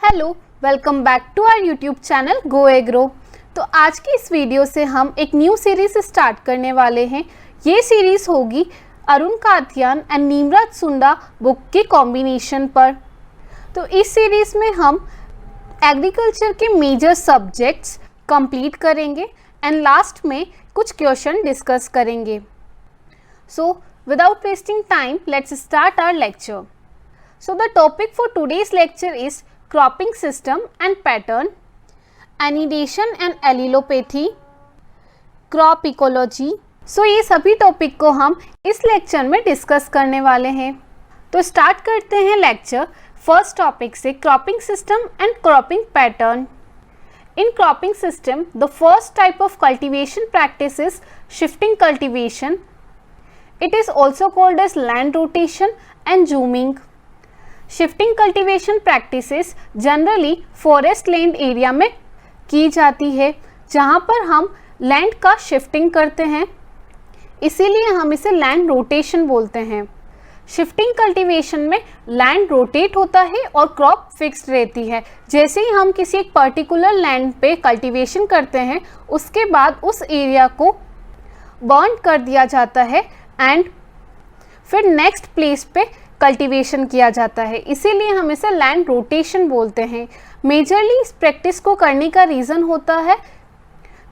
Hello, welcome back to our YouTube channel Go Agro. तो आज की इस वीडियो से हम एक न्यू सीरीज स्टार्ट करने वाले हैं। ये सीरीज़ होगी अरुण कातियान एंड नीमराज सुंडा बुक के कॉम्बिनेशन पर। तो इस सीरीज़ में हम एग्रीकल्चर के मेजर सब्जेक्ट्स कंप्लीट करेंगे एंड लास्ट में कुछ क्वेश्चन डिस्कस करेंगे। So without wasting time, let's start our lecture. So the topic for today's lecture is cropping system and pattern, anidation and allelopathy, crop ecology. So ये सभी topic को हम इस lecture में discuss करने वाले हैं। तो स्टार्ट करते हैं लेक्चर फर्स्ट टॉपिक से, cropping system and cropping pattern. In cropping system, the first type of cultivation practice is shifting cultivation. It is also called as land rotation and zooming. Shifting cultivation practices generally forest land area में की जाती है, जहाँ पर हम land का shifting करते हैं, इसीलिए हम इसे लैंड रोटेशन बोलते हैं। शिफ्टिंग कल्टीवेशन में लैंड रोटेट होता है और क्रॉप फिक्स्ड रहती है। जैसे ही हम किसी एक पर्टिकुलर लैंड पे कल्टीवेशन करते हैं, उसके बाद उस एरिया को बर्न कर दिया जाता है एंड फिर नेक्स्ट प्लेस पे कल्टीवेशन किया जाता है, इसीलिए हम इसे लैंड रोटेशन बोलते हैं। मेजरली इस प्रैक्टिस को करने का रीज़न होता है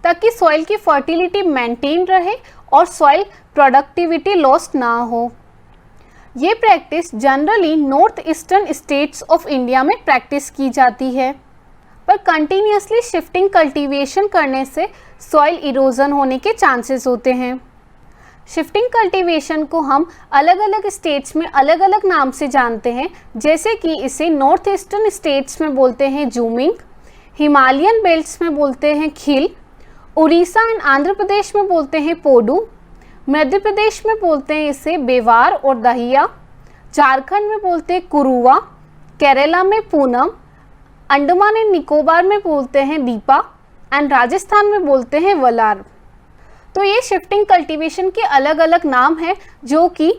ताकि सॉइल की फर्टिलिटी मेंटेन रहे और सॉइल प्रोडक्टिविटी लॉस्ट ना हो। ये practice generally north eastern states of India में प्रैक्टिस की जाती है, पर कंटिन्यूसली शिफ्टिंग कल्टीवेशन करने से सॉइल इरोजन होने के चांसेस होते हैं। शिफ्टिंग कल्टीवेशन को हम अलग अलग स्टेट्स में अलग अलग नाम से जानते हैं, जैसे कि इसे नॉर्थ ईस्टर्न स्टेट्स में बोलते हैं जूमिंग, हिमालयन बेल्ट्स में बोलते हैं खिल, उड़ीसा एंड आंध्र प्रदेश में बोलते हैं पोडू, मध्य प्रदेश में बोलते हैं इसे बेवार और दहिया, झारखंड में बोलते हैं कुरुवा, केरला में पूनम, अंडमान एंड निकोबार में बोलते हैं दीपा एंड राजस्थान में बोलते हैं वलार। तो ये शिफ्टिंग कल्टीवेशन के अलग अलग नाम हैं जो कि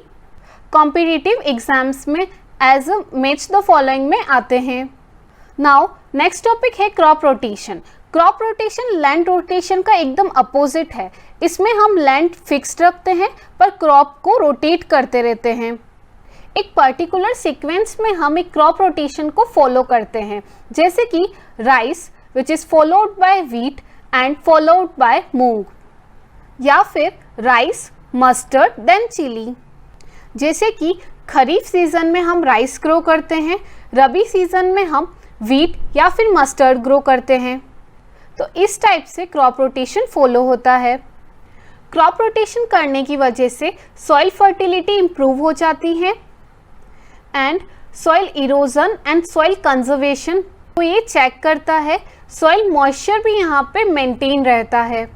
कॉम्पिटिटिव एग्जाम्स में as a match the following में आते हैं। नाउ नेक्स्ट टॉपिक है crop rotation. Crop rotation land rotation का एकदम अपोजिट है। इसमें हम लैंड फिक्स्ड रखते हैं पर क्रॉप को रोटेट करते रहते हैं। एक पर्टिकुलर सीक्वेंस में हम एक क्रॉप रोटेशन को फॉलो करते हैं, जैसे कि rice which is followed by wheat and followed by moong, या फिर राइस मस्टर्ड देन चिली। जैसे कि खरीफ सीज़न में हम राइस ग्रो करते हैं, रबी सीज़न में हम व्हीट या फिर मस्टर्ड ग्रो करते हैं। तो इस टाइप से क्रॉप रोटेशन फॉलो होता है। क्रॉप रोटेशन करने की वजह से सॉइल फर्टिलिटी इम्प्रूव हो जाती है and soil erosion and soil conservation को ये चेक करता है। सॉइल मॉइस्चर भी यहाँ पे मेंटेन रहता है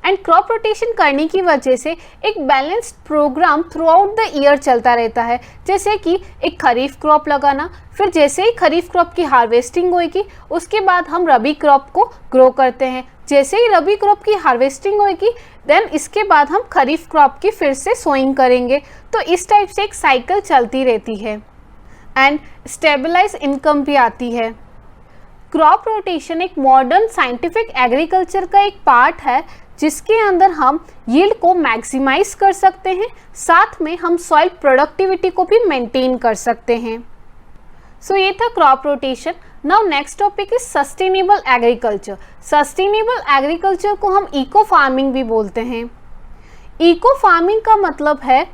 एंड क्रॉप रोटेशन करने की वजह से एक balanced programme throughout the year चलता रहता है। जैसे कि एक खरीफ क्रॉप लगाना, फिर जैसे ही खरीफ क्रॉप की हार्वेस्टिंग होएगी उसके बाद हम रबी क्रॉप को ग्रो करते हैं। जैसे ही रबी क्रॉप की हार्वेस्टिंग होएगी देन इसके बाद हम खरीफ क्रॉप की फिर से सोइंग करेंगे। तो इस टाइप से एक साइकिल चलती रहती है एंड स्टेबलाइज इनकम भी आती है। क्रॉप रोटेशन एक मॉडर्न साइंटिफिक एग्रीकल्चर का एक पार्ट है जिसके अंदर हम यील्ड को मैक्सिमाइज कर सकते हैं, साथ में हम सॉइल प्रोडक्टिविटी को भी मेंटेन कर सकते हैं। सो ये था crop rotation. Now next topic is sustainable agriculture. Sustainable agriculture को हम इको फार्मिंग भी बोलते हैं। इको फार्मिंग का मतलब है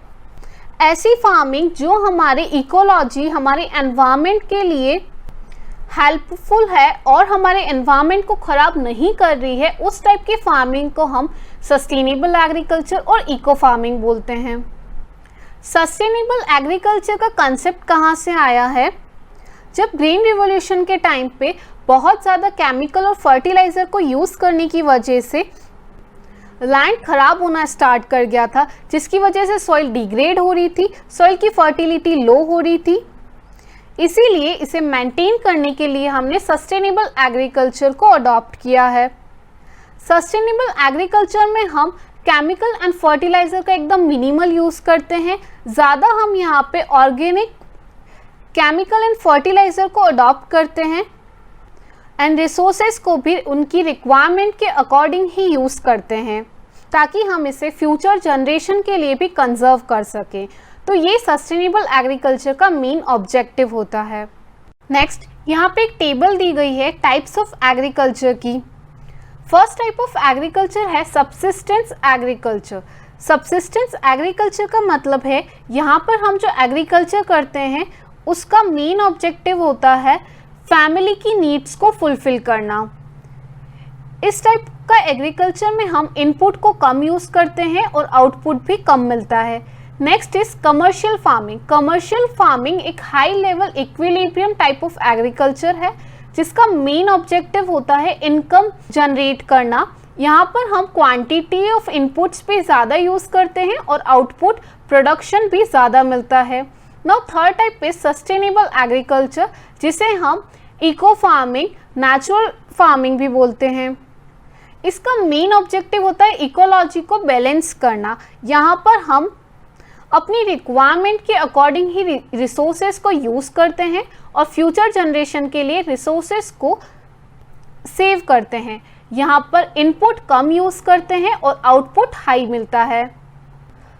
ऐसी फार्मिंग जो हमारे इकोलॉजी, हमारे एनवायरनमेंट के लिए हेल्पफुल है और हमारे एनवायरनमेंट को ख़राब नहीं कर रही है, उस टाइप की फार्मिंग को हम सस्टेनेबल एग्रीकल्चर और इको फार्मिंग बोलते हैं। सस्टेनेबल एग्रीकल्चर का कंसेप्ट कहाँ से आया है? जब ग्रीन रिवॉल्यूशन के टाइम पे बहुत ज़्यादा केमिकल और फर्टिलाइज़र को यूज़ करने की वजह से लैंड ख़राब होना स्टार्ट कर गया था, जिसकी वजह से सॉइल डिग्रेड हो रही थी, सॉइल की फर्टिलिटी लो हो रही थी। इसीलिए इसे मेंटेन करने के लिए हमने सस्टेनेबल एग्रीकल्चर को अडॉप्ट किया है। सस्टेनेबल एग्रीकल्चर में हम केमिकल एंड फर्टिलाइज़र का एकदम मिनिमल यूज़ करते हैं। ज़्यादा हम यहाँ पे ऑर्गेनिक केमिकल एंड फर्टिलाइज़र को अडॉप्ट करते हैं एंड रिसोर्सेज को भी उनकी रिक्वायरमेंट के अकॉर्डिंग ही यूज़ करते हैं ताकि हम इसे फ्यूचर जनरेशन के लिए भी कंजर्व कर सकें। तो ये सस्टेनेबल एग्रीकल्चर का मेन ऑब्जेक्टिव होता है। नेक्स्ट, यहाँ पे एक टेबल दी गई है टाइप्स ऑफ एग्रीकल्चर की। फर्स्ट टाइप ऑफ एग्रीकल्चर है सबसिस्टेंस एग्रीकल्चर। सबसिस्टेंस एग्रीकल्चर का मतलब है यहाँ पर हम जो एग्रीकल्चर करते हैं उसका मेन ऑब्जेक्टिव होता है फैमिली की नीड्स को फुलफिल करना। इस टाइप का एग्रीकल्चर में हम इनपुट को कम यूज़ करते हैं और आउटपुट भी कम मिलता है। Next is commercial farming. Commercial farming एक high level equilibrium type of agriculture है जिसका मेन ऑब्जेक्टिव होता है इनकम जनरेट करना। यहाँ पर हम क्वांटिटी ऑफ इनपुट्स भी ज़्यादा यूज़ करते हैं और आउटपुट प्रोडक्शन भी ज़्यादा मिलता है। Now third type is sustainable agriculture जिसे हम इको फार्मिंग, नेचुरल फार्मिंग भी बोलते हैं। इसका मेन ऑब्जेक्टिव होता है इकोलॉजी को बैलेंस करना। यहाँ पर हम अपनी रिक्वायरमेंट के अकॉर्डिंग ही रिसोर्सेज को यूज़ करते हैं और फ्यूचर जनरेशन के लिए रिसोर्सेज को सेव करते हैं। यहाँ पर इनपुट कम यूज़ करते हैं और आउटपुट हाई मिलता है।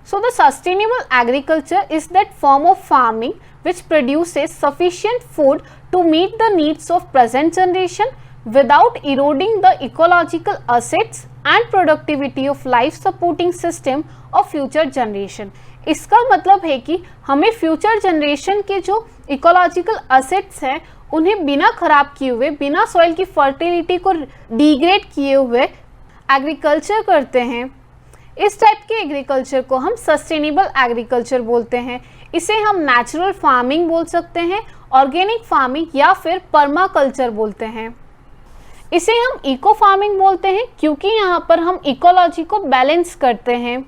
So the sustainable agriculture is that form of farming which produces sufficient food to meet the needs of present generation without eroding the ecological assets and productivity of life supporting system of future generation। इसका मतलब है कि हमें future generation के जो ecological assets हैं उन्हें बिना खराब किए हुए, बिना सॉइल की फर्टिलिटी को डिग्रेड किए हुए एग्रीकल्चर करते हैं। इस टाइप के एग्रीकल्चर को हम सस्टेनेबल एग्रीकल्चर बोलते हैं। इसे हम नेचुरल फार्मिंग बोल सकते हैं, ऑर्गेनिक फार्मिंग या फिर पर्माकल्चर बोलते हैं। इसे हम इको फार्मिंग बोलते हैं क्योंकि यहाँ पर हम इकोलॉजी को बैलेंस करते हैं।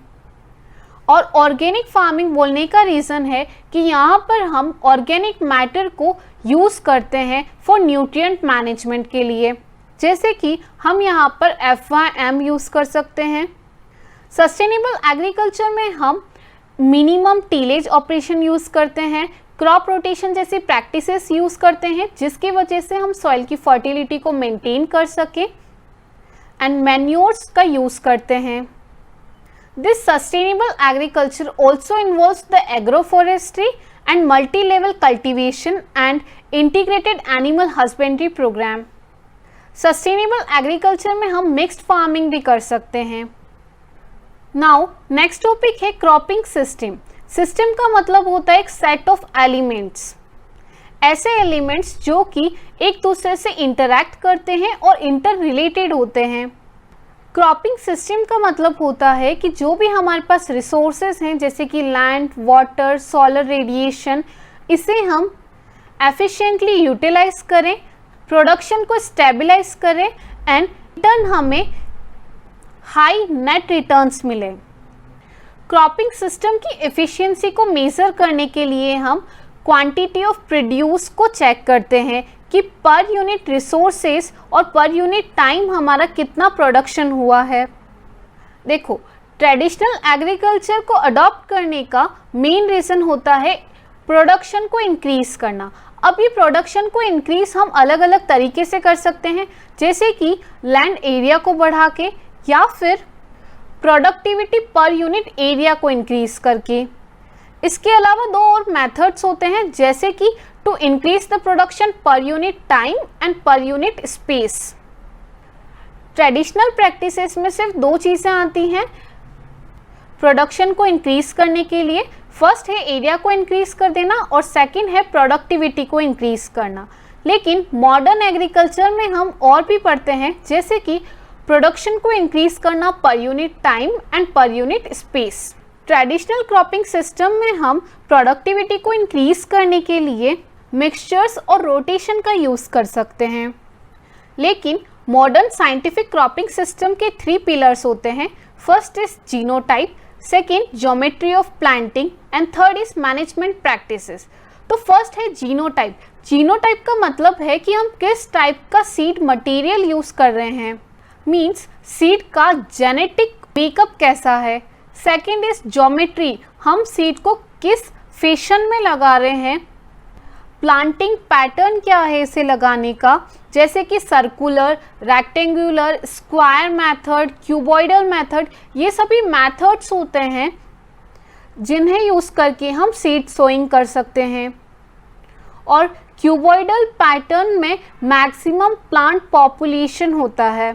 और ऑर्गेनिक फार्मिंग बोलने का रीज़न है कि यहाँ पर हम ऑर्गेनिक मैटर को यूज़ करते हैं फॉर न्यूट्रिएंट मैनेजमेंट के लिए, जैसे कि हम यहाँ पर FYM यूज़ कर सकते हैं। सस्टेनेबल एग्रीकल्चर में हम मिनिमम टीलेज ऑपरेशन यूज़ करते हैं, क्रॉप रोटेशन जैसी प्रैक्टिसेस यूज़ करते हैं जिसकी वजह से हम सॉइल की फर्टिलिटी को मेंटेन कर सकें, एंड मैन्योर्स का यूज़ करते हैं। This sustainable agriculture also involves the agroforestry and multi level cultivation and integrated animal husbandry programme. Sustainable agriculture में हम मिक्स्ड फार्मिंग भी कर सकते हैं। नाउ नेक्स्ट टॉपिक है क्रॉपिंग सिस्टम। सिस्टम का मतलब होता है एक सेट ऑफ एलिमेंट्स, ऐसे एलिमेंट्स जो कि एक दूसरे से इंटरैक्ट करते हैं और इंटर रिलेटेड होते हैं। क्रॉपिंग सिस्टम का मतलब होता है कि जो भी हमारे पास रिसोर्सेज हैं जैसे कि लैंड, वाटर, सोलर रेडिएशन, इसे हम एफिशिएंटली यूटिलाइज करें, प्रोडक्शन को स्टेबलाइज करें एंड रिटर्न हमें हाई नेट रिटर्न्स मिले। क्रॉपिंग सिस्टम की एफिशिएंसी को मेज़र करने के लिए हम क्वांटिटी ऑफ प्रोड्यूस को चेक करते हैं कि पर यूनिट रिसोर्सेज और पर यूनिट टाइम हमारा कितना प्रोडक्शन हुआ है। देखो, ट्रेडिशनल एग्रीकल्चर को अडॉप्ट करने का मेन रीज़न होता है प्रोडक्शन को इंक्रीज़ करना। अब ये प्रोडक्शन को इंक्रीज़ हम अलग अलग तरीके से कर सकते हैं, जैसे कि लैंड एरिया को बढ़ा के या फिर प्रोडक्टिविटी पर यूनिट एरिया को इंक्रीज करके। इसके अलावा दो और मेथड्स होते हैं जैसे कि to increase the production per unit time and per unit space. Traditional practices में सिर्फ दो चीज़ें आती हैं प्रोडक्शन को इंक्रीज करने के लिए। फर्स्ट है एरिया को इंक्रीज कर देना और सेकंड है प्रोडक्टिविटी को इंक्रीज करना। लेकिन मॉडर्न एग्रीकल्चर में हम और भी पढ़ते हैं जैसे कि प्रोडक्शन को इंक्रीज करना पर unit time and per unit space. Traditional cropping system में हम प्रोडक्टिविटी को इंक्रीज करने के लिए मिक्सचर्स और रोटेशन का यूज़ कर सकते हैं। लेकिन मॉडर्न साइंटिफिक क्रॉपिंग सिस्टम के 3 पिलर्स होते हैं। First is genotype, second geometry of planting and third is management practices. तो फर्स्ट है जीनोटाइप। जीनोटाइप का मतलब है कि हम किस टाइप का सीड मटेरियल यूज़ कर रहे हैं, मीन्स सीड का जेनेटिक मेकअप कैसा है। सेकेंड इज ज्योमेट्री, हम सीड को किस फैशन में लगा रहे हैं। प्लांटिंग पैटर्न क्या है इसे लगाने का, जैसे कि circular, rectangular, square method, cuboidal method, ये सभी मेथड्स होते हैं जिन्हें यूज़ करके हम सीड सोइंग कर सकते हैं। और क्यूबॉइडल पैटर्न में मैक्सिमम प्लांट पॉपुलेशन होता है।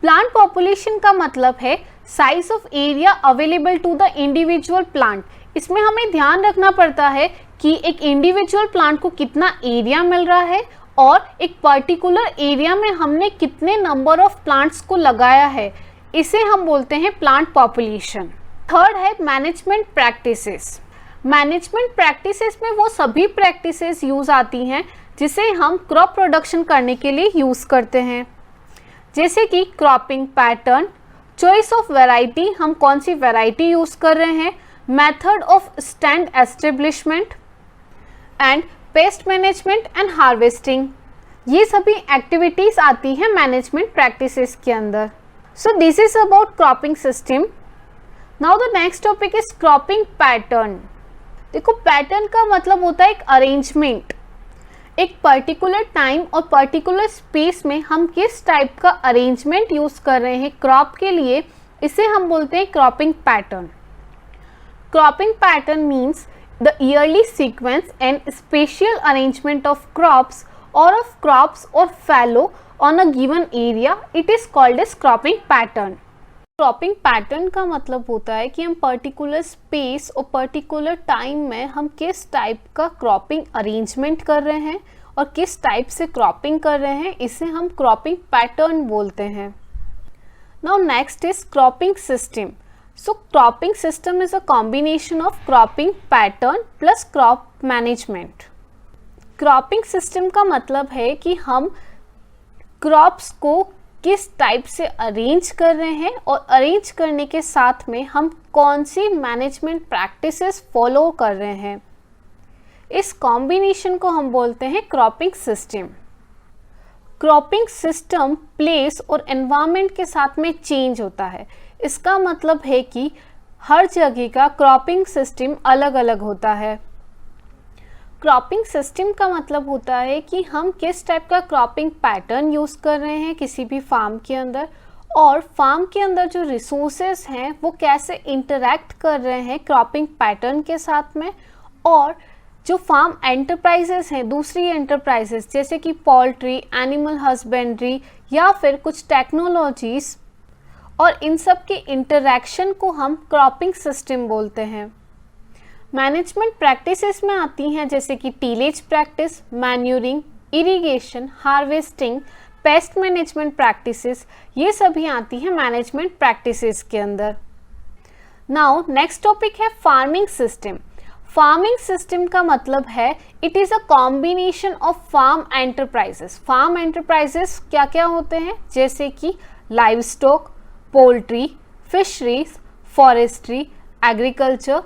प्लांट पॉपुलेशन का मतलब है size of area available to the individual plant. इसमें हमें ध्यान रखना पड़ता है कि एक इंडिविजुअल प्लांट को कितना एरिया मिल रहा है और एक पर्टिकुलर एरिया में हमने कितने नंबर ऑफ प्लांट्स को लगाया है, इसे हम बोलते हैं प्लांट पॉपुलेशन। थर्ड है मैनेजमेंट प्रैक्टिसेस। मैनेजमेंट प्रैक्टिसेस में वो सभी प्रैक्टिसेस यूज आती हैं जिसे हम क्रॉप प्रोडक्शन करने के लिए यूज़ करते हैं, जैसे कि cropping pattern, choice of variety, हम कौन सी वैरायटी यूज़ कर रहे हैं, method of stand establishment and pest management and harvesting. ये सभी एक्टिविटीज़ आती हैं मैनेजमेंट प्रैक्टिसेस के अंदर। सो this is about cropping system. Now the next topic is cropping pattern. देखो, पैटर्न का मतलब होता है एक अरेंजमेंट। एक पर्टिकुलर टाइम और पर्टिकुलर स्पेस में हम किस टाइप का अरेंजमेंट यूज़ कर रहे हैं क्रॉप के लिए, इसे हम बोलते हैं cropping pattern. Cropping pattern means the yearly sequence and spatial arrangement of crops और fallow on a given area, it is called as cropping pattern. Cropping पैटर्न का मतलब होता है कि हम पर्टिकुलर स्पेस और पर्टिकुलर टाइम में हम किस टाइप का क्रॉपिंग अरेंजमेंट कर रहे हैं और किस टाइप से क्रॉपिंग कर रहे हैं, इसे हम क्रॉपिंग पैटर्न बोलते हैं। Now next is cropping system. So cropping system is a combination of cropping pattern plus crop management. Cropping system का मतलब है कि हम क्रॉप्स को किस टाइप से अरेंज कर रहे हैं और अरेंज करने के साथ में हम कौन सी मैनेजमेंट प्रैक्टिसेस फॉलो कर रहे हैं, इस कॉम्बिनेशन को हम बोलते हैं cropping system. Cropping system place और एनवायरनमेंट के साथ में चेंज होता है। इसका मतलब है कि हर जगह का क्रॉपिंग सिस्टम अलग अलग होता है। क्रॉपिंग सिस्टम का मतलब होता है कि हम किस टाइप का क्रॉपिंग पैटर्न यूज़ कर रहे हैं किसी भी फार्म के अंदर, और फार्म के अंदर जो रिसोर्सेज हैं वो कैसे इंटरैक्ट कर रहे हैं क्रॉपिंग पैटर्न के साथ में, और जो फार्म एंटरप्राइजेस हैं, दूसरी एंटरप्राइजेस जैसे कि पोल्ट्री, एनिमल हस्बेंड्री या फिर कुछ टेक्नोलॉजीज़, और इन सब के इंटरैक्शन को हम क्रॉपिंग सिस्टम बोलते हैं। मैनेजमेंट प्रैक्टिसेस में आती हैं जैसे कि tillage practice, manuring, irrigation, harvesting, pest management practices, ये सभी आती हैं मैनेजमेंट प्रैक्टिसेस के अंदर। नाउ नेक्स्ट टॉपिक है फार्मिंग सिस्टम। फार्मिंग सिस्टम का मतलब है it is a combination of farm enterprises. Farm enterprises क्या क्या होते हैं, जैसे कि livestock, poultry, fisheries, forestry, agriculture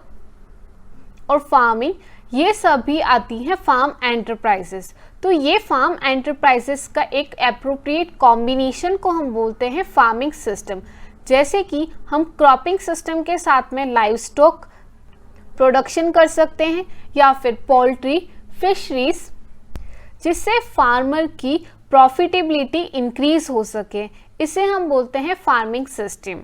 और फार्मिंग, ये सभी आती हैं फार्म एंटरप्राइजेस। तो ये फार्म एंटरप्राइजेस का एक एप्रोप्रिएट कॉम्बिनेशन को हम बोलते हैं फार्मिंग सिस्टम। जैसे कि हम क्रॉपिंग सिस्टम के साथ में लाइव स्टॉक प्रोडक्शन कर सकते हैं या फिर पोल्ट्री, फिशरीज, जिससे फार्मर की प्रॉफिटेबिलिटी इंक्रीज हो सके, इसे हम बोलते हैं फार्मिंग सिस्टम।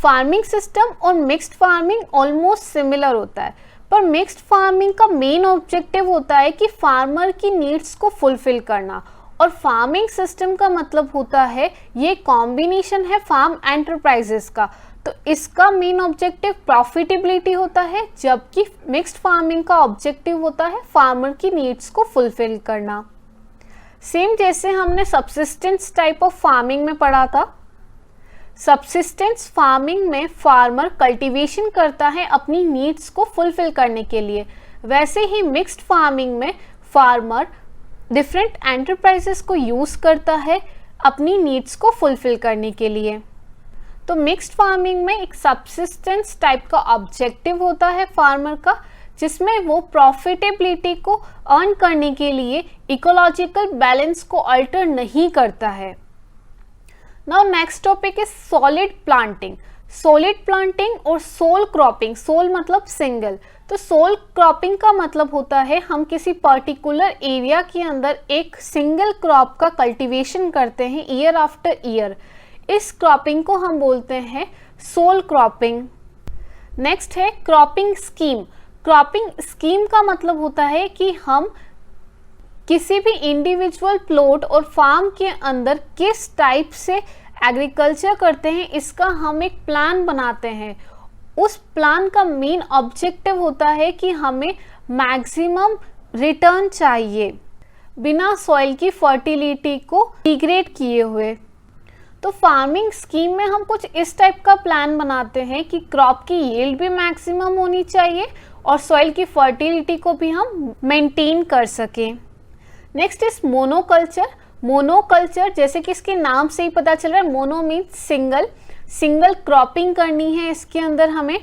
फार्मिंग सिस्टम और मिक्स्ड फार्मिंग ऑलमोस्ट सिमिलर होता है, पर मिक्स्ड फार्मिंग का मेन ऑब्जेक्टिव होता है कि फार्मर की नीड्स को फुलफिल करना, और फार्मिंग सिस्टम का मतलब होता है ये कॉम्बिनेशन है फार्म एंटरप्राइजेस का, तो इसका मेन ऑब्जेक्टिव प्रॉफिटेबिलिटी होता है, जबकि मिक्स्ड फार्मिंग का ऑब्जेक्टिव होता है फार्मर की नीड्स को फुलफिल करना। सेम जैसे हमने सबसिस्टेंस टाइप ऑफ फार्मिंग में पढ़ा था, सबसिस्टेंस फार्मिंग में फार्मर कल्टीवेशन करता है अपनी नीड्स को फुलफिल करने के लिए, वैसे ही मिक्स्ड फार्मिंग में फार्मर डिफरेंट एंटरप्राइजेस को यूज़ करता है अपनी नीड्स को फुलफिल करने के लिए। तो मिक्स्ड फार्मिंग में एक सबसिस्टेंस टाइप का ऑब्जेक्टिव होता है फार्मर का, जिसमें वो प्रॉफिटेबिलिटी को अर्न करने के लिए इकोलॉजिकल बैलेंस को अल्टर नहीं करता है। Now next topic is solid planting. Solid planting और सोल क्रॉपिंग, सोल मतलब सिंगल, तो सोल क्रॉपिंग का मतलब होता है हम किसी पर्टिकुलर एरिया के अंदर एक सिंगल क्रॉप का कल्टीवेशन करते हैं ईयर आफ्टर ईयर। इस क्रॉपिंग को हम बोलते हैं सोल क्रॉपिंग। नेक्स्ट है क्रॉपिंग स्कीम। क्रॉपिंग स्कीम का मतलब होता है कि हम किसी भी इंडिविजुअल प्लॉट और फार्म के अंदर किस टाइप से एग्रीकल्चर करते हैं इसका हम एक प्लान बनाते हैं। उस प्लान का मेन ऑब्जेक्टिव होता है कि हमें मैक्सिमम रिटर्न चाहिए बिना सॉइल की फर्टिलिटी को डिग्रेड किए हुए। तो फार्मिंग स्कीम में हम कुछ इस टाइप का प्लान बनाते हैं कि क्रॉप की यील्ड भी मैक्सिमम होनी चाहिए और सॉइल की फर्टिलिटी को भी हम मेंटेन कर सकें। Next is monoculture. मोनोकल्चर जैसे कि इसके नाम से ही पता चल रहा है, मोनो मीन्स सिंगल क्रॉपिंग करनी है इसके अंदर हमें,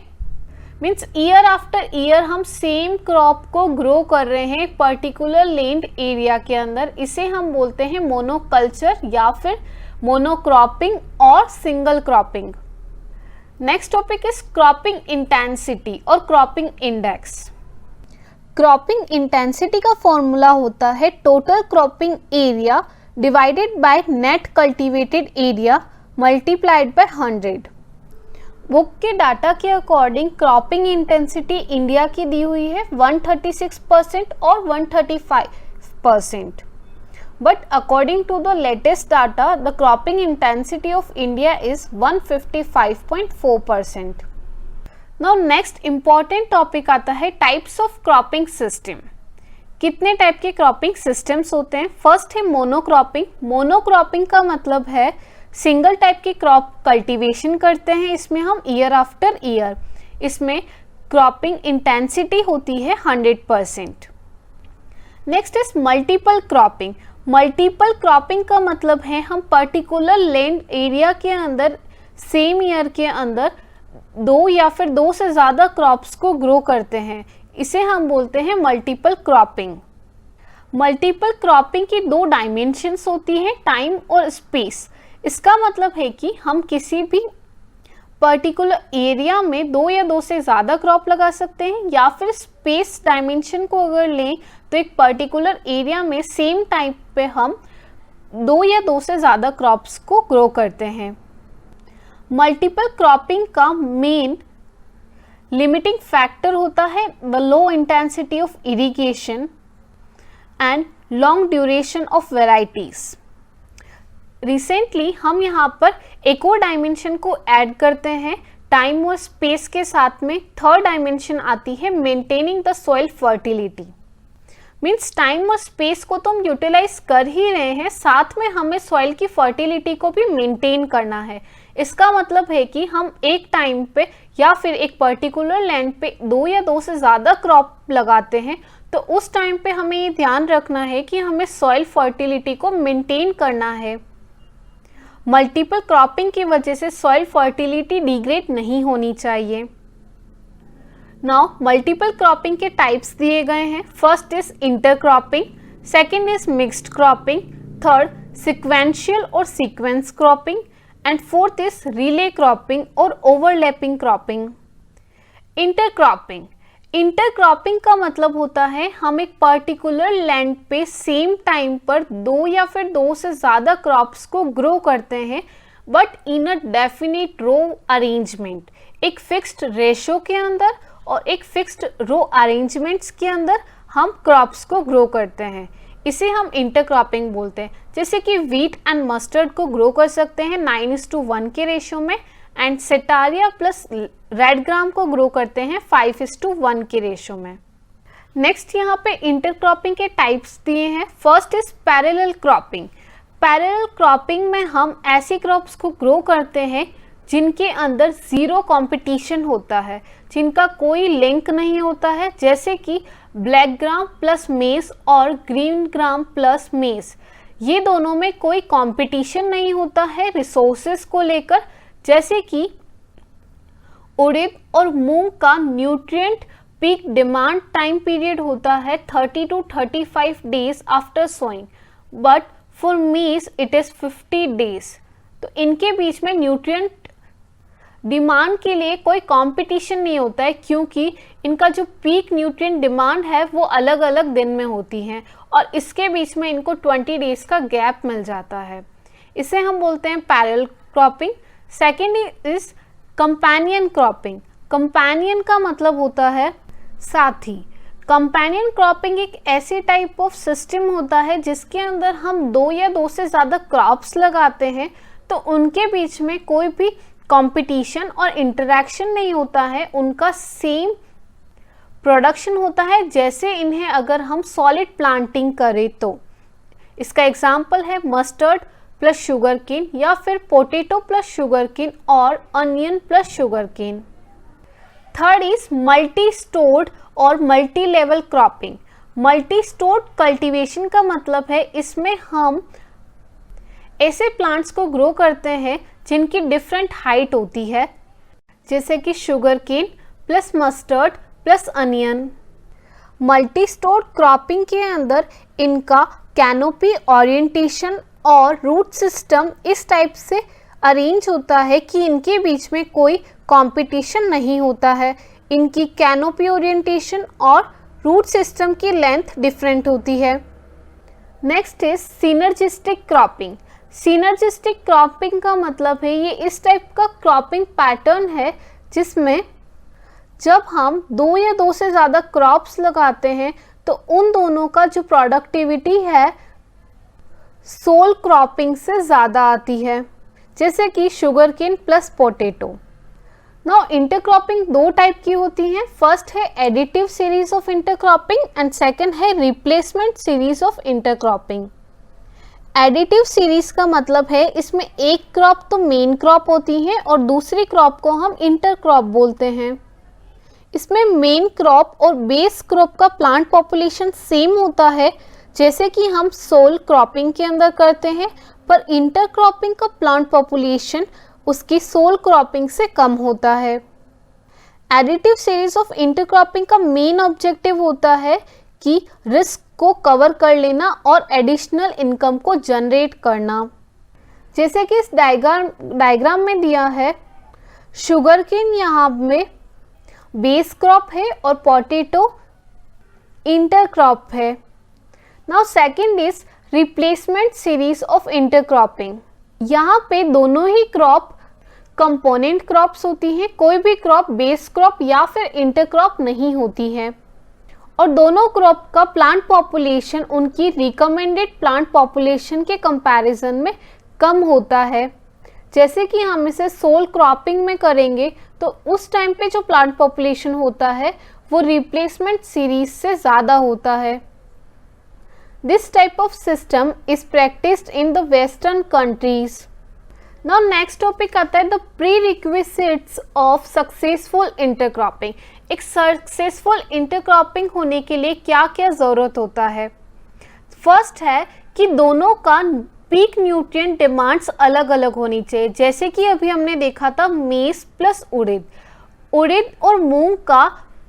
मीन्स ईयर आफ्टर ईयर हम सेम क्रॉप को ग्रो कर रहे हैं एक पर्टिकुलर लैंड एरिया के अंदर। इसे हम बोलते हैं मोनोकल्चर या फिर मोनोक्रॉपिंग और single cropping. Next topic is cropping intensity और क्रॉपिंग इंडेक्स। क्रॉपिंग इंटेंसिटी का फॉर्मूला होता है total cropping area divided by net cultivated area multiplied by 100। Book के डाटा के अकॉर्डिंग क्रॉपिंग इंटेंसिटी इंडिया की दी हुई है 136% और 135%, but according to the latest data the cropping intensity of India is 155.4%. Now next important topic आता है types of cropping system। कितने type के क्रॉपिंग सिस्टम्स होते हैं? फर्स्ट है मोनोक्रॉपिंग। मोनोक्रॉपिंग का मतलब है सिंगल टाइप की क्रॉप कल्टीवेशन करते हैं, इसमें हम ईयर आफ्टर ईयर। इसमें क्रॉपिंग इंटेंसिटी होती है 100%। Next is multiple cropping. Multiple cropping का मतलब है हम पर्टिकुलर लैंड एरिया के अंदर सेम ईयर के अंदर दो या फिर दो से ज़्यादा क्रॉप्स को ग्रो करते हैं, इसे हम बोलते हैं मल्टीपल क्रॉपिंग। मल्टीपल क्रॉपिंग की दो डायमेंशंस होती हैं, टाइम और स्पेस। इसका मतलब है कि हम किसी भी पर्टिकुलर एरिया में दो या दो से ज़्यादा क्रॉप लगा सकते हैं, या फिर स्पेस डायमेंशन को अगर लें तो एक पर्टिकुलर एरिया में सेम टाइप पे हम दो या दो से ज़्यादा क्रॉप्स को ग्रो करते हैं। मल्टीपल क्रॉपिंग का मेन लिमिटिंग फैक्टर होता है the low intensity of irrigation and long duration of varieties. Recently हम यहाँ पर एक और डायमेंशन को ऐड करते हैं टाइम और स्पेस के साथ में। थर्ड डायमेंशन आती है maintaining the soil fertility. Means time और स्पेस को तो हम यूटिलाइज कर ही रहे हैं, साथ में हमें सॉइल की फर्टिलिटी को भी मेंटेन करना है। इसका मतलब है कि हम एक टाइम पे या फिर एक पर्टिकुलर लैंड पे दो या दो से ज़्यादा क्रॉप लगाते हैं, तो उस टाइम पे हमें ये ध्यान रखना है कि हमें सॉइल फर्टिलिटी को मेंटेन करना है। मल्टीपल क्रॉपिंग की वजह से सॉइल फर्टिलिटी डिग्रेड नहीं होनी चाहिए। नाउ मल्टीपल क्रॉपिंग के टाइप्स दिए गए हैं। First is intercropping, second is mixed cropping, third sequential और sequence cropping and fourth is relay cropping और ओवरलैपिंग क्रॉपिंग। इंटरक्रॉपिंग, इंटरक्रॉपिंग का मतलब होता है हम एक पर्टिकुलर लैंड पे सेम टाइम पर दो या फिर दो से ज़्यादा क्रॉप्स को ग्रो करते हैं, but in a definite row arrangement, एक फिक्स्ड रेशो के अंदर और एक फिक्स्ड रो अरेंजमेंट्स के अंदर हम क्रॉप्स को ग्रो करते हैं। इसे हम इंटरक्रॉपिंग बोलते हैं। जैसे कि व्हीट एंड मस्टर्ड को ग्रो कर सकते हैं 9:1 के रेशो में, एंड सेटारिया प्लस रेड ग्राम को ग्रो करते हैं 5:1 के रेशो में। नेक्स्ट यहाँ पे इंटरक्रॉपिंग के टाइप्स दिए हैं। First is parallel cropping. Parallel cropping में हम ऐसी क्रॉप्स को ग्रो करते हैं जिनके अंदर ज़ीरो कंपटीशन होता है, जिनका कोई लिंक नहीं होता है, जैसे कि ब्लैक ग्राम प्लस मेज और ग्रीन ग्राम प्लस मेज। ये दोनों में कोई कंपटीशन नहीं होता है रिसोर्सेज को लेकर। जैसे कि उड़द और मूंग का nutrient peak demand time period होता है 30 to 35 days after sowing, but for maize it is 50 days. तो इनके बीच में न्यूट्रिएंट डिमांड के लिए कोई कंपटीशन नहीं होता है, क्योंकि इनका जो पीक न्यूट्रिएंट डिमांड है वो अलग अलग दिन में होती हैं और इसके बीच में इनको 20 डेज का गैप मिल जाता है। इसे हम बोलते हैं parallel cropping. Second is companion cropping. Companion का मतलब होता है साथी। कंपेनियन क्रॉपिंग एक ऐसी टाइप ऑफ सिस्टम होता है जिसके अंदर हम 2 या 2 से ज़्यादा क्रॉप्स लगाते हैं, तो उनके बीच में कोई भी कंपटीशन और इंटरेक्शन नहीं होता है, उनका सेम प्रोडक्शन होता है जैसे इन्हें अगर हम सॉलिड प्लांटिंग करें तो। इसका एग्जाम्पल है मस्टर्ड प्लस शुगर केन या फिर पोटैटो प्लस शुगर केन और onion plus sugar cane. Third is multi storeyed और multi level cropping. Multi storeyed cultivation का मतलब है इसमें हम ऐसे प्लांट्स को ग्रो करते हैं जिनकी डिफरेंट हाइट होती है, जैसे कि sugar cane plus mustard plus onion. Multi stored cropping के अंदर इनका कैनोपी ओरिएंटेशन और रूट सिस्टम इस टाइप से अरेंज होता है कि इनके बीच में कोई कंपटीशन नहीं होता है। इनकी कैनोपी ओरिएंटेशन और रूट सिस्टम की लेंथ डिफरेंट होती है। Next is synergistic cropping. Synergistic cropping का मतलब है ये इस टाइप का क्रॉपिंग पैटर्न है जिसमें जब हम 2 या 2 से ज़्यादा क्रॉप्स लगाते हैं तो उन दोनों का जो प्रोडक्टिविटी है सोल क्रॉपिंग से ज़्यादा आती है, जैसे कि sugar cane plus potato. Now intercropping 2 type की होती हैं। फर्स्ट है additive series of intercropping and second है replacement series of intercropping. Additive series का मतलब है इसमें एक क्रॉप तो मेन क्रॉप होती है और दूसरी क्रॉप को हम इंटरक्रॉप बोलते हैं। इसमें मेन क्रॉप और बेस क्रॉप का प्लांट पॉपुलेशन सेम होता है जैसे कि हम सोल क्रॉपिंग के अंदर करते हैं, पर इंटरक्रॉपिंग का प्लांट पॉपुलेशन उसकी सोल क्रॉपिंग से कम होता है। एडिटिव सीरीज ऑफ इंटरक्रॉपिंग का मेन ऑब्जेक्टिव होता है कि रिस्क को कवर कर लेना और एडिशनल इनकम को जनरेट करना। जैसे कि इस डायग्राम में दिया है, शुगर केन यहाँ में बेस क्रॉप है और पोटैटो इंटरक्रॉप है। Now second is replacement series of intercropping. यहाँ पे दोनों ही क्रॉप कंपोनेंट क्रॉप्स होती हैं, कोई भी क्रॉप बेस क्रॉप या फिर इंटरक्रॉप नहीं होती है और दोनों क्रॉप का प्लांट पॉपुलेशन उनकी रिकमेंडेड प्लांट पॉपुलेशन के कंपैरिजन में कम होता है। जैसे कि हम इसे सोल क्रॉपिंग में करेंगे तो उस टाइम पे जो प्लांट पॉपुलेशन होता है वो रिप्लेसमेंट सीरीज से ज़्यादा होता है। This type of system is practised in the western countries. Now next topic आता है द प्रीरिक्विजिट्स ऑफ सक्सेसफुल इंटरक्रॉपिंग। एक सक्सेसफुल इंटरक्रॉपिंग होने के लिए क्या क्या ज़रूरत होता है। फर्स्ट है कि दोनों का पीक न्यूट्रिएंट डिमांड्स अलग अलग होनी चाहिए। जैसे कि अभी हमने देखा था मेज प्लस उड़ीद। उड़ीद और मूंग का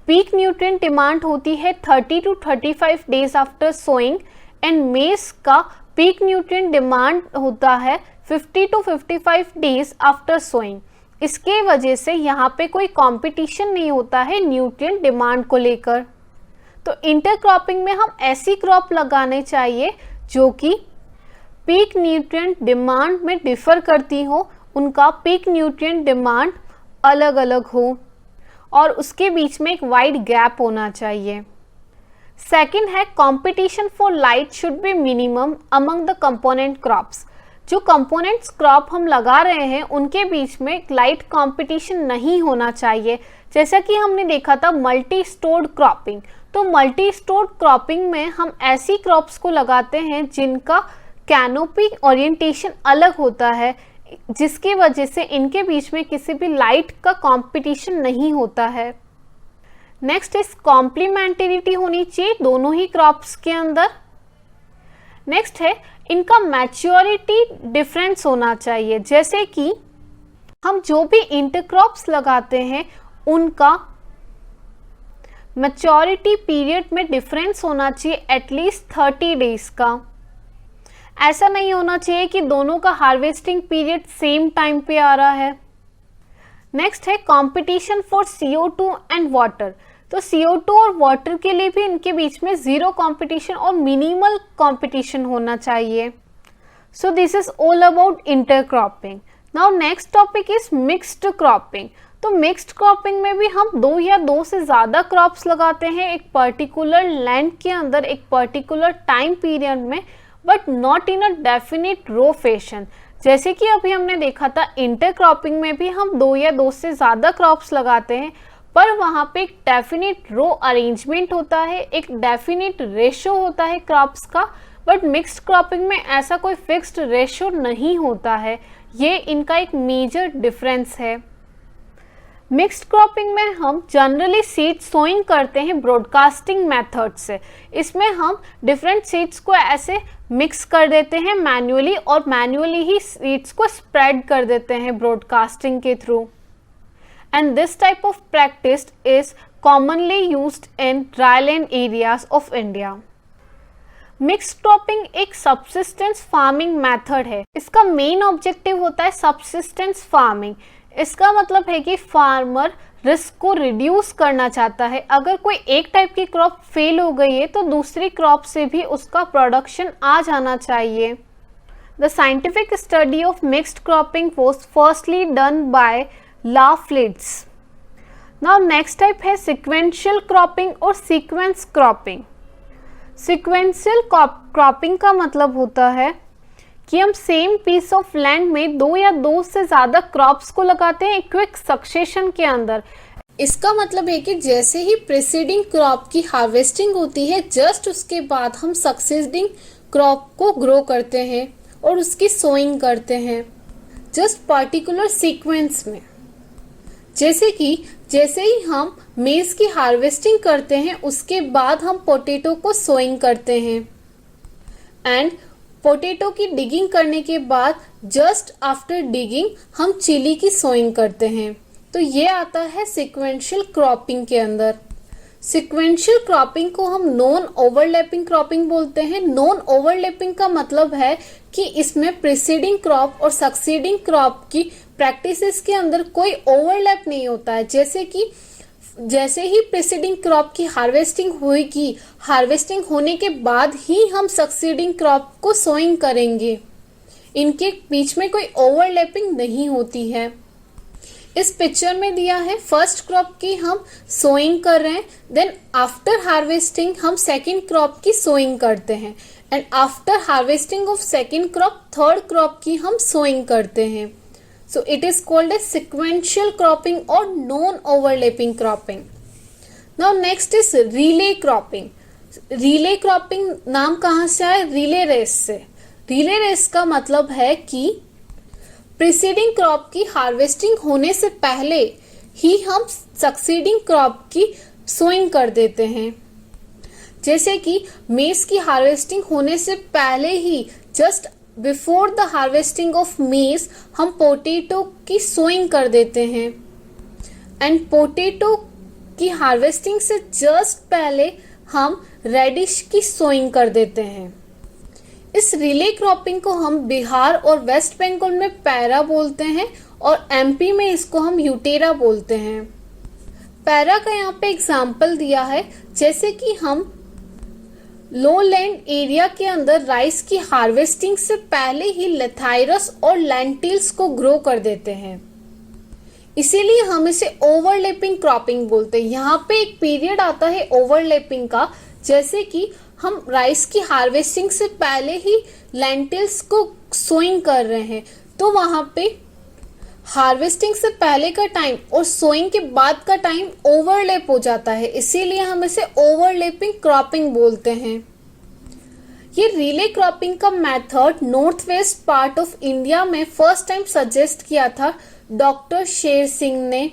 पीक न्यूट्रिएंट डिमांड होती है 30 to 35 days after sowing and maize का पीक न्यूट्रिएंट डिमांड होता है 50 to 55 डेज आफ्टर सोइंग। इसके वजह से यहाँ पे कोई कंपटीशन नहीं होता है न्यूट्रिएंट डिमांड को लेकर। तो इंटरक्रॉपिंग में हम ऐसी क्रॉप लगाने चाहिए जो कि पीक न्यूट्रिएंट डिमांड में डिफ़र करती हो, उनका पीक न्यूट्रिएंट डिमांड अलग अलग हो और उसके बीच में एक वाइड गैप होना चाहिए। सेकंड है competition for light should be minimum among the component crops. जो कंपोनेंट्स क्रॉप हम लगा रहे हैं उनके बीच में लाइट कंपटीशन नहीं होना चाहिए। जैसा कि हमने देखा था मल्टी स्टोर्ड क्रॉपिंग, तो मल्टी स्टोर्ड क्रॉपिंग में हम ऐसी क्रॉप्स को लगाते हैं जिनका कैनोपी ओरिएंटेशन अलग होता है, जिसकी वजह से इनके बीच में किसी भी लाइट का कंपटीशन नहीं होता है। नेक्स्ट इज कॉम्प्लीमेंटरिटी होनी चाहिए दोनों ही क्रॉप्स के अंदर। नेक्स्ट है इनका मैच्योरिटी डिफरेंस होना चाहिए। जैसे कि हम जो भी इंटरक्रॉप्स लगाते हैं उनका मैच्योरिटी पीरियड में डिफरेंस होना चाहिए एटलीस्ट 30 डेज का। ऐसा नहीं होना चाहिए कि दोनों का हार्वेस्टिंग पीरियड सेम टाइम पे आ रहा है। नेक्स्ट है competition for CO2 and water. तो CO2 और वाटर के लिए भी इनके बीच में जीरो कंपटीशन और मिनिमल कंपटीशन होना चाहिए। सो this is all about intercropping. Now next topic is mixed cropping. तो मिक्स्ड क्रॉपिंग में भी हम दो या दो से ज़्यादा क्रॉप्स लगाते हैं एक पर्टिकुलर लैंड के अंदर एक पर्टिकुलर टाइम पीरियड में, but not in a definite row fashion. जैसे कि अभी हमने देखा था इंटरक्रॉपिंग में भी हम दो या दो से ज़्यादा क्रॉप्स लगाते हैं, पर वहाँ पे एक डेफिनिट रो अरेंजमेंट होता है, एक डेफिनिट रेशो होता है क्रॉप्स का। बट मिक्स्ड क्रॉपिंग में ऐसा कोई फिक्स्ड रेशो नहीं होता है, ये इनका एक मेजर डिफरेंस है। मिक्स्ड क्रॉपिंग में हम जनरली सीड सोइंग करते हैं ब्रॉडकास्टिंग मेथड से। इसमें हम डिफरेंट सीड्स को ऐसे मिक्स कर देते हैं मैन्युअली और मैन्युअली ही सीड्स को स्प्रेड कर देते हैं ब्रॉडकास्टिंग के through. And this type of practice is commonly used in dryland areas of India. Mixed cropping एक सबसिस्टेंस फार्मिंग मेथड है। इसका मेन ऑब्जेक्टिव होता है सबसिस्टेंस फार्मिंग। इसका मतलब है कि फार्मर रिस्क को रिड्यूस करना चाहता है। अगर कोई एक टाइप की क्रॉप फेल हो गई है तो दूसरी क्रॉप से भी उसका प्रोडक्शन आ जाना चाहिए। The scientific study of mixed cropping was firstly done by लाफ्लिट्ज। नाउ नेक्स्ट टाइप है सिक्वेंशियल क्रॉपिंग और सीक्वेंस क्रॉपिंग। सिक्वेंशियल क्रॉपिंग का मतलब होता है कि हम सेम पीस ऑफ लैंड में दो या दो से ज़्यादा क्रॉप्स को लगाते हैं क्विक सक्सेशन के अंदर। इसका मतलब है कि जैसे ही प्रीसीडिंग क्रॉप की हार्वेस्टिंग होती है जस्ट उसके बाद हम सक्सीडिंग क्रॉप को ग्रो करते हैं और उसकी सोइंग करते हैं जस्ट पर्टिकुलर सीक्वेंस में। जैसे ही हम मेज की हार्वेस्टिंग करते हैं उसके बाद हम पोटैटो को सोइंग करते हैं एंड पोटैटो की डिगिंग करने के बाद जस्ट आफ्टर डिगिंग हम चिली की सोइंग करते हैं। तो ये आता है सिक्वेंशियल क्रॉपिंग के अंदर। सिक्वेंशियल क्रॉपिंग को हम नॉन ओवरलैपिंग क्रॉपिंग बोलते हैं। नॉन ओवरलैपिंग का मतलब है कि इसमें प्रीसीडिंग क्रॉप और सक्सीडिंग क्रॉप की प्रैक्टिसेस के अंदर कोई ओवरलैप नहीं होता है। जैसे ही प्रीसीडिंग क्रॉप की हार्वेस्टिंग होगी, हार्वेस्टिंग होने के बाद ही हम सक्सीडिंग क्रॉप को सोइंग करेंगे। इनके बीच में कोई ओवरलैपिंग नहीं होती है। इस पिक्चर में दिया है फर्स्ट क्रॉप की हम सोइंग कर रहे हैं, देन आफ्टर हार्वेस्टिंग हम सेकंड क्रॉप की सोइंग करते हैं and after harvesting of second crop third crop की हम सोइंग करते हैं। So it is called as sequential cropping or non-overlapping cropping. Now next is relay cropping. Relay cropping नाम कहाँ से आया? रिले रेस से। रिले रेस का मतलब है कि प्रीसीडिंग क्रॉप की हार्वेस्टिंग होने से पहले ही हम सक्सीडिंग क्रॉप की सोइंग कर देते हैं। जैसे कि मेज की हार्वेस्टिंग होने से पहले ही just before the harvesting of maize हम पोटैटो की सोइंग कर देते हैं एंड पोटैटो की हार्वेस्टिंग से जस्ट पहले हम रेडिश की सोइंग कर देते हैं। इस रिले क्रॉपिंग को हम बिहार और वेस्ट बंगाल में पैरा बोलते हैं और MP में इसको हम यूटेरा बोलते हैं। पैरा का यहाँ पे एग्जाम्पल दिया है, जैसे कि हम लो लैंड एरिया के अंदर राइस की हार्वेस्टिंग से पहले ही लेथाइरस और लेंटिल्स को ग्रो कर देते हैं, इसीलिए हम इसे ओवरलैपिंग क्रॉपिंग बोलते हैं। यहाँ पे एक पीरियड आता है ओवरलैपिंग का, जैसे कि हम राइस की हार्वेस्टिंग से पहले ही लेंटिल्स को सोइंग कर रहे हैं, तो वहाँ पे हार्वेस्टिंग से पहले का टाइम और सोइंग के बाद का टाइम ओवरलैप हो जाता है, इसीलिए हम इसे ओवरलैपिंग क्रॉपिंग बोलते हैं। ये रिले क्रॉपिंग का method north west part of India में फर्स्ट टाइम सजेस्ट किया था डॉक्टर शेर सिंह ने।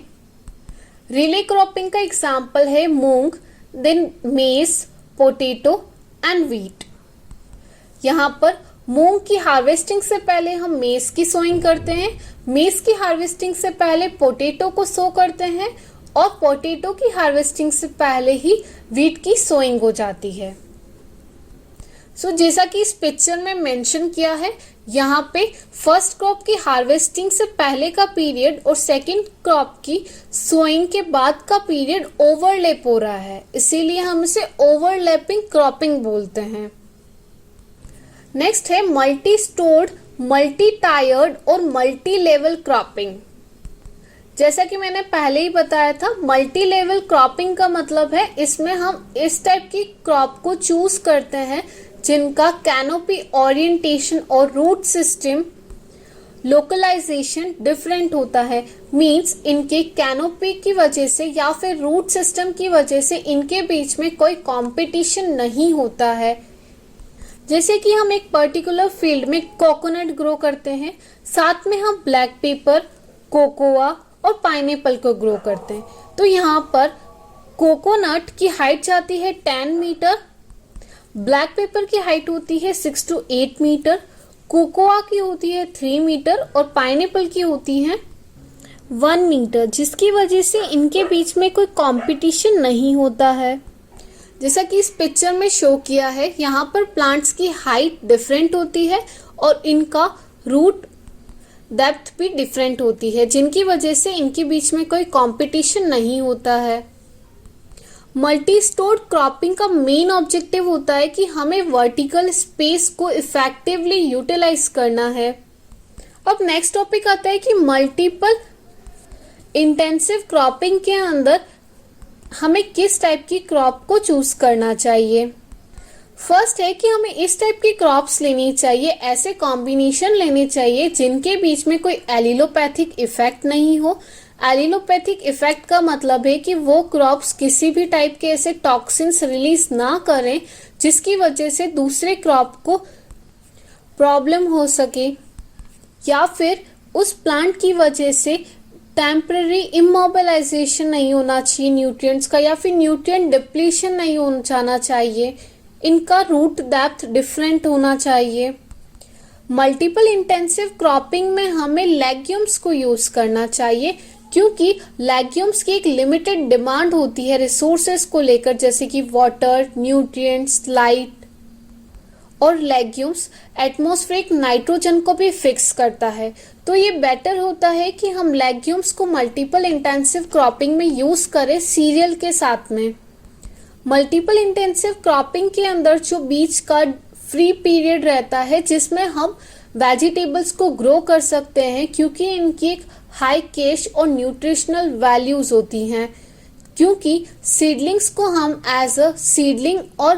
रिले क्रॉपिंग का एग्जाम्पल है मूंग, देन मेज, पोटैटो एंड व्हीट। यहाँ पर मूंग की हार्वेस्टिंग से पहले हम मेज की सोइंग करते हैं, मेज की हार्वेस्टिंग से पहले पोटैटो को सो करते हैं और पोटैटो की हार्वेस्टिंग से पहले ही व्हीट की सोइंग हो जाती है। जैसा कि इस पिक्चर में मेंशन किया है, यहाँ पे फर्स्ट क्रॉप की हार्वेस्टिंग से पहले का पीरियड और सेकंड क्रॉप की सोइंग के बाद का पीरियड ओवरलैप हो रहा है, इसीलिए हम इसे ओवरलैपिंग क्रॉपिंग बोलते हैं। नेक्स्ट है मल्टी स्टोर्ड, मल्टी टायर्ड और मल्टी लेवल क्रॉपिंग। जैसा कि मैंने पहले ही बताया था, मल्टी लेवल क्रॉपिंग का मतलब है इसमें हम इस टाइप की क्रॉप को चूज करते हैं जिनका कैनोपी ओरिएंटेशन और रूट सिस्टम लोकलाइजेशन डिफरेंट होता है। मींस इनके कैनोपी की वजह से या फिर रूट सिस्टम की वजह से इनके बीच में कोई कंपटीशन नहीं होता है। जैसे कि हम एक पर्टिकुलर फील्ड में कोकोनट ग्रो करते हैं, साथ में हम ब्लैक पेपर, कोकोआ और पाइनएप्पल को ग्रो करते हैं, तो यहाँ पर कोकोनट की हाइट जाती है 10 मीटर, ब्लैक पेपर की हाइट होती है 6 to 8 मीटर, कोकोआ की होती है 3 मीटर और पाइनएप्पल की होती है 1 मीटर, जिसकी वजह से इनके बीच में कोई कंपटीशन नहीं होता है। जैसा कि इस पिक्चर में शो किया है, यहाँ पर प्लांट्स की हाइट डिफरेंट होती है और इनका रूट डेप्थ भी डिफरेंट होती है, जिनकी वजह से इनके बीच में कोई कंपटीशन नहीं होता है। मल्टी स्टोर्ड क्रॉपिंग का मेन ऑब्जेक्टिव होता है कि हमें वर्टिकल स्पेस को इफेक्टिवली यूटिलाइज करना है। अब नेक्स्ट टॉपिक आता है कि मल्टीपल इंटेंसिव क्रॉपिंग के अंदर हमें किस टाइप की क्रॉप को चूज करना चाहिए। फर्स्ट है कि हमें इस टाइप की क्रॉप्स लेनी चाहिए, ऐसे कॉम्बिनेशन लेने चाहिए जिनके बीच में कोई एलिलोपैथिक इफेक्ट नहीं हो। एलिलोपैथिक इफेक्ट का मतलब है कि वो क्रॉप्स किसी भी टाइप के ऐसे टॉक्सिन्स रिलीज ना करें जिसकी वजह से दूसरे क्रॉप को प्रॉब्लम हो सके, या फिर उस प्लांट की वजह से टेम्पररी इमोबिलाइजेशन नहीं होना चाहिए न्यूट्रिएंट्स का, या फिर न्यूट्रिएंट डिप्लीशन नहीं हो जाना चाहिए। इनका रूट डेप्थ डिफरेंट होना चाहिए। मल्टीपल इंटेंसिव क्रॉपिंग में हमें लेग्यूम्स को यूज करना चाहिए, क्योंकि लेग्यूम्स की एक लिमिटेड डिमांड होती है रिसोर्सेज को लेकर, जैसे कि वाटर, न्यूट्रिएंट्स, लाइट, और लेग्यूम्स एटमॉस्फेरिक नाइट्रोजन को भी फिक्स करता है। तो ये बेटर होता है कि हम लेग्यूम्स को मल्टीपल इंटेंसिव क्रॉपिंग में यूज करें सीरियल के साथ में। मल्टीपल इंटेंसिव क्रॉपिंग के अंदर जो बीच का फ्री पीरियड रहता है जिसमें हम वेजिटेबल्स को ग्रो कर सकते हैं, क्योंकि इनकी एक हाई कैश और न्यूट्रिशनल वैल्यूज होती हैं, क्योंकि सीडलिंग्स को हम एज अ सीडलिंग और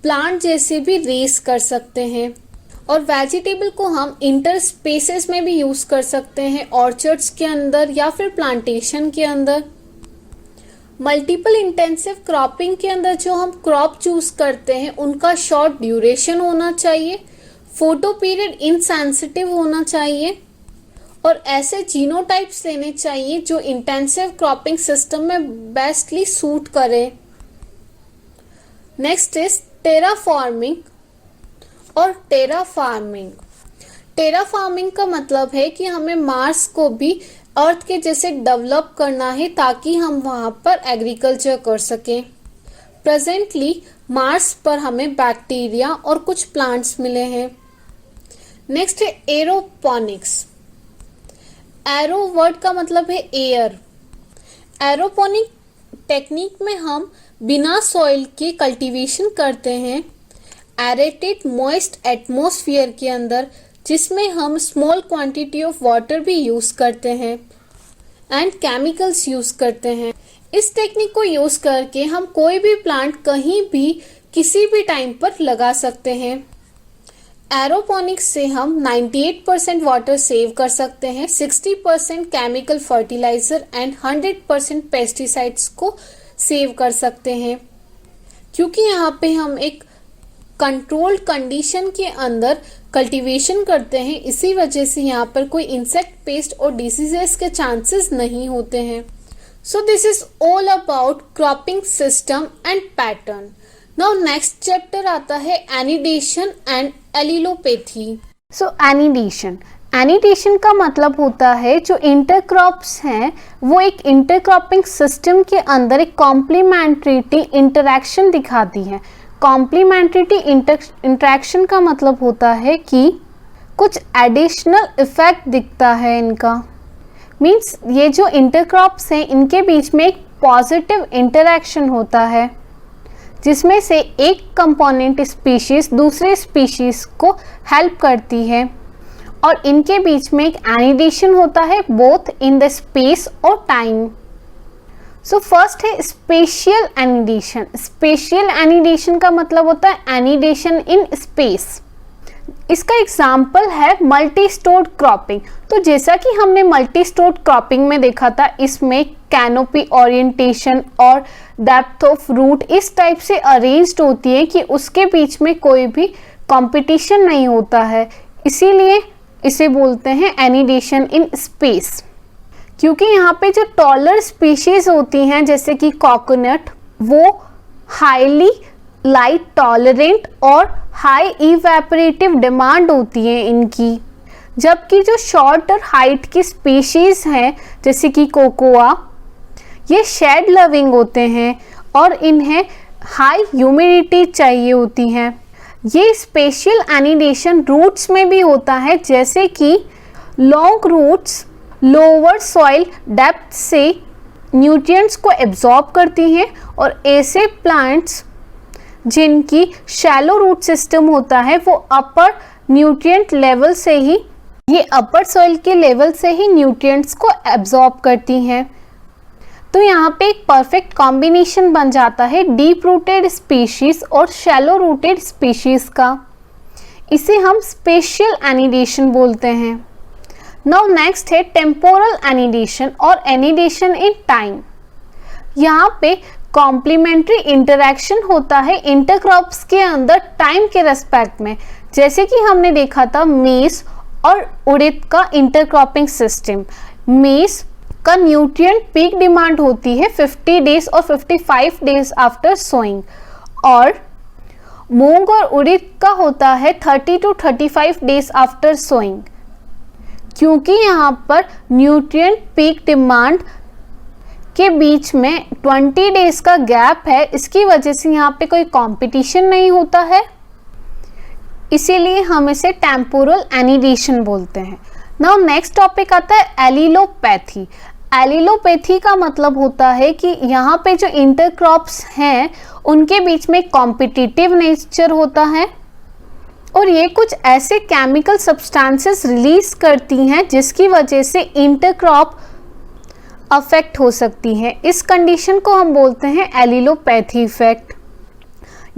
प्लांट जैसे भी रेस कर सकते हैं, और वेजिटेबल को हम इंटर स्पेसेस में भी यूज कर सकते हैं, ऑर्चर्ड्स के अंदर या फिर प्लांटेशन के अंदर। मल्टीपल इंटेंसिव क्रॉपिंग के अंदर जो हम क्रॉप चूज करते हैं उनका शॉर्ट ड्यूरेशन होना चाहिए, फोटो पीरियड इनसेंसिटिव होना चाहिए, और ऐसे जीनोटाइप्स लेने चाहिए जो इंटेंसिव क्रॉपिंग सिस्टम में बेस्टली सूट करे। नेक्स्ट इज टेराफॉर्मिंग और टेराफार्मिंग। टेराफार्मिंग का मतलब है कि हमें मार्स को भी अर्थ के जैसे डेवलप करना है ताकि हम वहां पर एग्रीकल्चर कर सकें। प्रेजेंटली मार्स पर हमें बैक्टीरिया और कुछ प्लांट्स मिले हैं। नेक्स्ट है एरोपोनिक्स। एरो वर्ड का मतलब है एयर। एरोपोनिक टेक्निक में हम बिना सॉइल के कल्टीवेशन करते हैं एरेटेड मॉइस्ट एटमॉस्फेयर के अंदर, जिसमें हम स्मॉल क्वांटिटी ऑफ वाटर भी यूज करते हैं एंड केमिकल्स यूज करते हैं। इस टेक्निक को यूज करके हम कोई भी प्लांट कहीं भी किसी भी टाइम पर लगा सकते हैं। एरोपोनिक्स से हम 98% वाटर सेव कर सकते हैं, 60% केमिकल फर्टिलाइजर एंड 100% पेस्टिसाइड्स को सेव कर सकते हैं, क्योंकि यहाँ पे हम एक कंट्रोल्ड कंडीशन के अंदर कल्टीवेशन करते हैं। इसी वजह से यहाँ पर कोई इंसेक्ट पेस्ट और डिसीजेस के चांसेस नहीं होते हैं। सो this is all about cropping system and pattern. Now next chapter आता है एनिडेशन एंड एलिलोपैथी। सो एनिडेशन का मतलब होता है जो इंटरक्रॉप्स हैं वो एक इंटरक्रॉपिंग सिस्टम के अंदर एक कॉम्प्लीमेंट्रिटी इंटरेक्शन दिखाती हैं। कॉम्प्लीमेंट्रिटी इंटरेक्शन का मतलब होता है कि कुछ एडिशनल इफेक्ट दिखता है इनका, मीन्स ये जो इंटरक्रॉप्स हैं इनके बीच में एक पॉजिटिव इंटरेक्शन होता है जिसमें से एक कंपोनेंट स्पीशीज दूसरे स्पीशीज को हेल्प करती है और इनके बीच में एक एनिडेशन होता है बोथ इन द स्पेस और टाइम। सो फर्स्ट है स्पेशियल एनिडेशन। स्पेशियल एनिडेशन का मतलब होता है एनिडेशन इन स्पेस। इसका एग्जाम्पल है मल्टी स्टोर्ड क्रॉपिंग। तो जैसा कि हमने मल्टी स्टोर्ड क्रॉपिंग में देखा था, इसमें कैनोपी ओरिएंटेशन और डेप्थ ऑफ रूट इस टाइप से अरेंज्ड होती है कि उसके बीच में कोई भी कंपटीशन नहीं होता है, इसीलिए इसे बोलते हैं एनिडेशन इन स्पेस। क्योंकि यहाँ पे जो टॉलर स्पीशीज होती हैं जैसे कि कोकोनट, वो हाईली लाइट टॉलरेंट और हाई इवेपोरेटिव डिमांड होती है इनकी, जबकि जो शॉर्टर हाइट की स्पीशीज हैं जैसे कि कोकोआ, ये शेड लविंग होते हैं और इन्हें हाई ह्यूमिडिटी चाहिए होती है। ये स्पेशियल एनिडेशन रूट्स में भी होता है, जैसे कि long roots lower soil depth से न्यूट्रिएंट्स को एब्जॉर्ब करती हैं और ऐसे प्लांट्स जिनकी शैलो रूट सिस्टम होता है वो अपर न्यूट्रिएंट लेवल से ही, ये अपर सॉइल के लेवल से ही न्यूट्रिएंट्स को एब्जॉर्ब करती हैं। तो यहाँ पे एक परफेक्ट कॉम्बिनेशन बन जाता है डीप रूटेड स्पीशीज और शैलो रूटेड स्पीशीज का। इसे हम स्पेशियल एनिडेशन बोलते हैं। नाउ नेक्स्ट है टेम्पोरल एनिडेशन और एनिडेशन इन टाइम। यहाँ पे कॉम्प्लीमेंट्री इंटरेक्शन होता है इंटरक्रॉप्स के अंदर टाइम के रेस्पेक्ट में, जैसे कि हमने देखा था मेज और उड़द का इंटरक्रॉपिंग सिस्टम। मेज का न्यूट्रिएंट पीक डिमांड होती है 50 डेज और 55 डेज आफ्टर सोइंग, और मूंग और उड़द का होता है 30 to 35 डेज आफ्टर सोइंग। क्योंकि यहाँ पर न्यूट्रिएंट पीक डिमांड के बीच में 20 डेज का गैप है, इसकी वजह से यहाँ पे कोई कंपटीशन नहीं होता है, इसीलिए हम इसे टेम्पोरल एनिडेशन बोलते हैं। नाउ नेक्स्ट टॉपिक आता है एलिलोपैथी। एलिलोपैथी का मतलब होता है कि यहाँ पे जो इंटरक्रॉप्स हैं उनके बीच में कॉम्पिटिटिव नेचर होता है और ये कुछ ऐसे केमिकल सब्सटेंसेस रिलीज करती हैं जिसकी वजह से इंटरक्रॉप अफेक्ट हो सकती है। इस कंडीशन को हम बोलते हैं एलिलोपैथी इफेक्ट।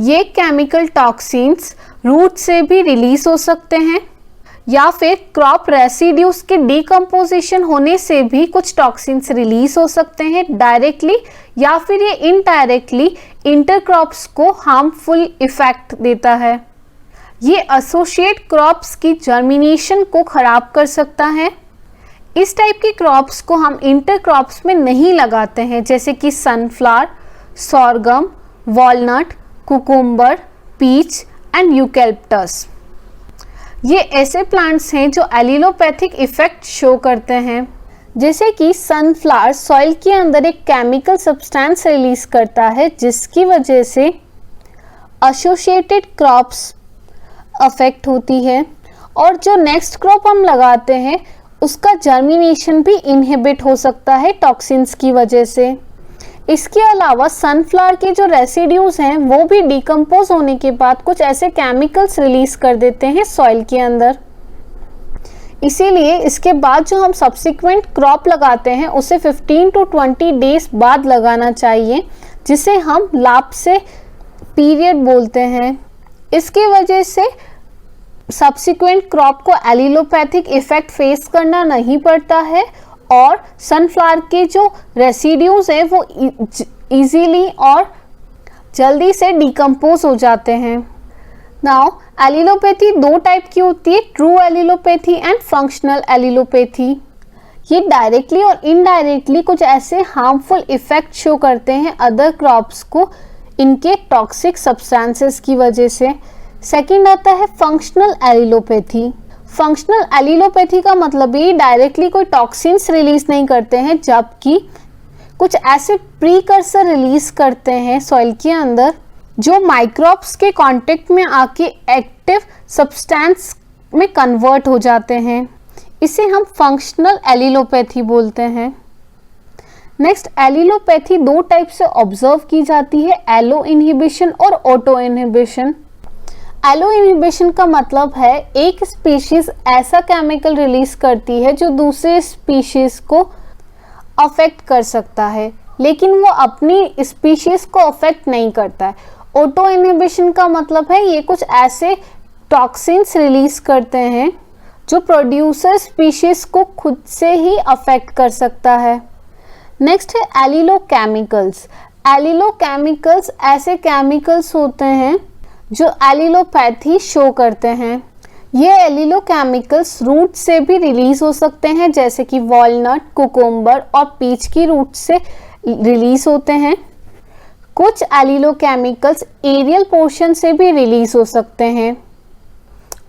ये केमिकल टॉक्सिन्स रूट से भी रिलीज हो सकते हैं या फिर क्रॉप रेसिड्यूज के डिकम्पोजिशन होने से भी कुछ टॉक्सिन्स रिलीज हो सकते हैं डायरेक्टली, या फिर ये इनडायरेक्टली इंटरक्रॉप्स को हार्मफुल इफेक्ट देता है। ये एसोसिएट क्रॉप्स की जर्मिनेशन को खराब कर सकता है। इस टाइप के क्रॉप्स को हम इंटरक्रॉप्स में नहीं लगाते हैं, जैसे कि sunflower, sorghum, walnut, cucumber, peach and eucalyptus. ये ऐसे प्लांट्स हैं जो एलिलोपैथिक इफेक्ट शो करते हैं। जैसे कि सनफ्लावर सॉइल के अंदर एक केमिकल सब्सटेंस रिलीज करता है जिसकी वजह से एसोसिएटेड क्रॉप्स अफेक्ट होती है, और जो नेक्स्ट क्रॉप हम लगाते हैं उसका जर्मिनेशन भी इनहिबिट हो सकता है टॉक्सिन्स की वजह से। इसके अलावा सनफ्लावर के जो रेसिड्यूज हैं वो भी डिकम्पोज होने के बाद कुछ ऐसे केमिकल्स रिलीज कर देते हैं सॉइल के अंदर। इसीलिए इसके बाद जो हम सब्सिक्वेंट क्रॉप लगाते हैं उसे 15 to 20 डेज बाद लगाना चाहिए, जिसे हम लाप्से पीरियड बोलते हैं। इसकी वजह से सब्सिक्वेंट क्रॉप को एलिलोपैथिक इफेक्ट फेस करना नहीं पड़ता है और सनफ्लावर के जो रेसिड्यूज हैं वो इजीली और जल्दी से डिकम्पोज हो जाते हैं। नाउ एलिलोपैथी दो टाइप की होती है, true allelopathy and functional allelopathy. ये डायरेक्टली और इनडायरेक्टली कुछ ऐसे हार्मफुल इफेक्ट शो करते हैं अदर क्रॉप्स को इनके टॉक्सिक सब्सटेंसेस की वजह से। सेकंड आता है फंक्शनल एलिलोपैथी। फंक्शनल एलिलोपैथी का मतलब ये डायरेक्टली कोई टॉक्सिन्स रिलीज नहीं करते हैं, जबकि कुछ ऐसे प्रीकर्सर रिलीज करते हैं सॉइल के अंदर जो माइक्रोब्स के कांटेक्ट में आके एक्टिव सब्सटेंस में कन्वर्ट हो जाते हैं। इसे हम फंक्शनल एलिलोपैथी बोलते हैं। नेक्स्ट, एलिलोपैथी दो टाइप से ऑब्जर्व की जाती है, एलो इनहिबिशन और ऑटो इनहिबिशन। एलो इनहिबिशन का मतलब है एक स्पीशीज ऐसा केमिकल रिलीज करती है जो दूसरे स्पीशीज को अफेक्ट कर सकता है, लेकिन वो अपनी स्पीशीज को अफेक्ट नहीं करता है। ऑटो इनहिबिशन का मतलब है ये कुछ ऐसे टॉक्सिन्स रिलीज करते हैं जो प्रोड्यूसर स्पीशीज को खुद से ही अफेक्ट कर सकता है। नेक्स्ट है एलिलोकेमिकल्स। एलिलोकेमिकल्स ऐसे केमिकल्स होते हैं जो एलिलोपैथी शो करते हैं। ये एलिलोकेमिकल्स रूट से भी रिलीज हो सकते हैं, जैसे कि वॉलनट, कुकुम्बर और पीच की रूट से रिलीज होते हैं। कुछ एलिलोकेमिकल्स एरियल पोर्शन से भी रिलीज हो सकते हैं,